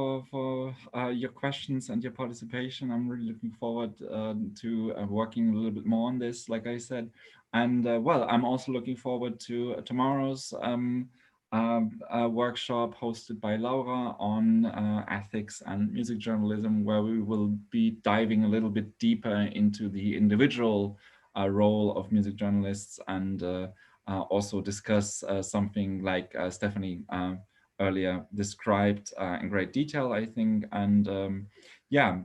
your questions and your participation. I'm really looking forward to working a little bit more on this, like I said. And well, I'm also looking forward to tomorrow's workshop hosted by Laura on ethics and music journalism, where we will be diving a little bit deeper into the individual role of music journalists, and also discuss something like Stephanie earlier described in great detail, I think. And yeah,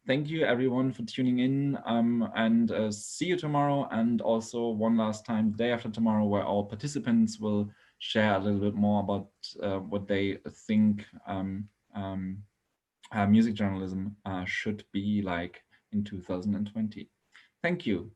thank you everyone for tuning in, and see you tomorrow. And also one last time, the day after tomorrow, where all participants will share a little bit more about what they think music journalism should be like in 2020. Thank you.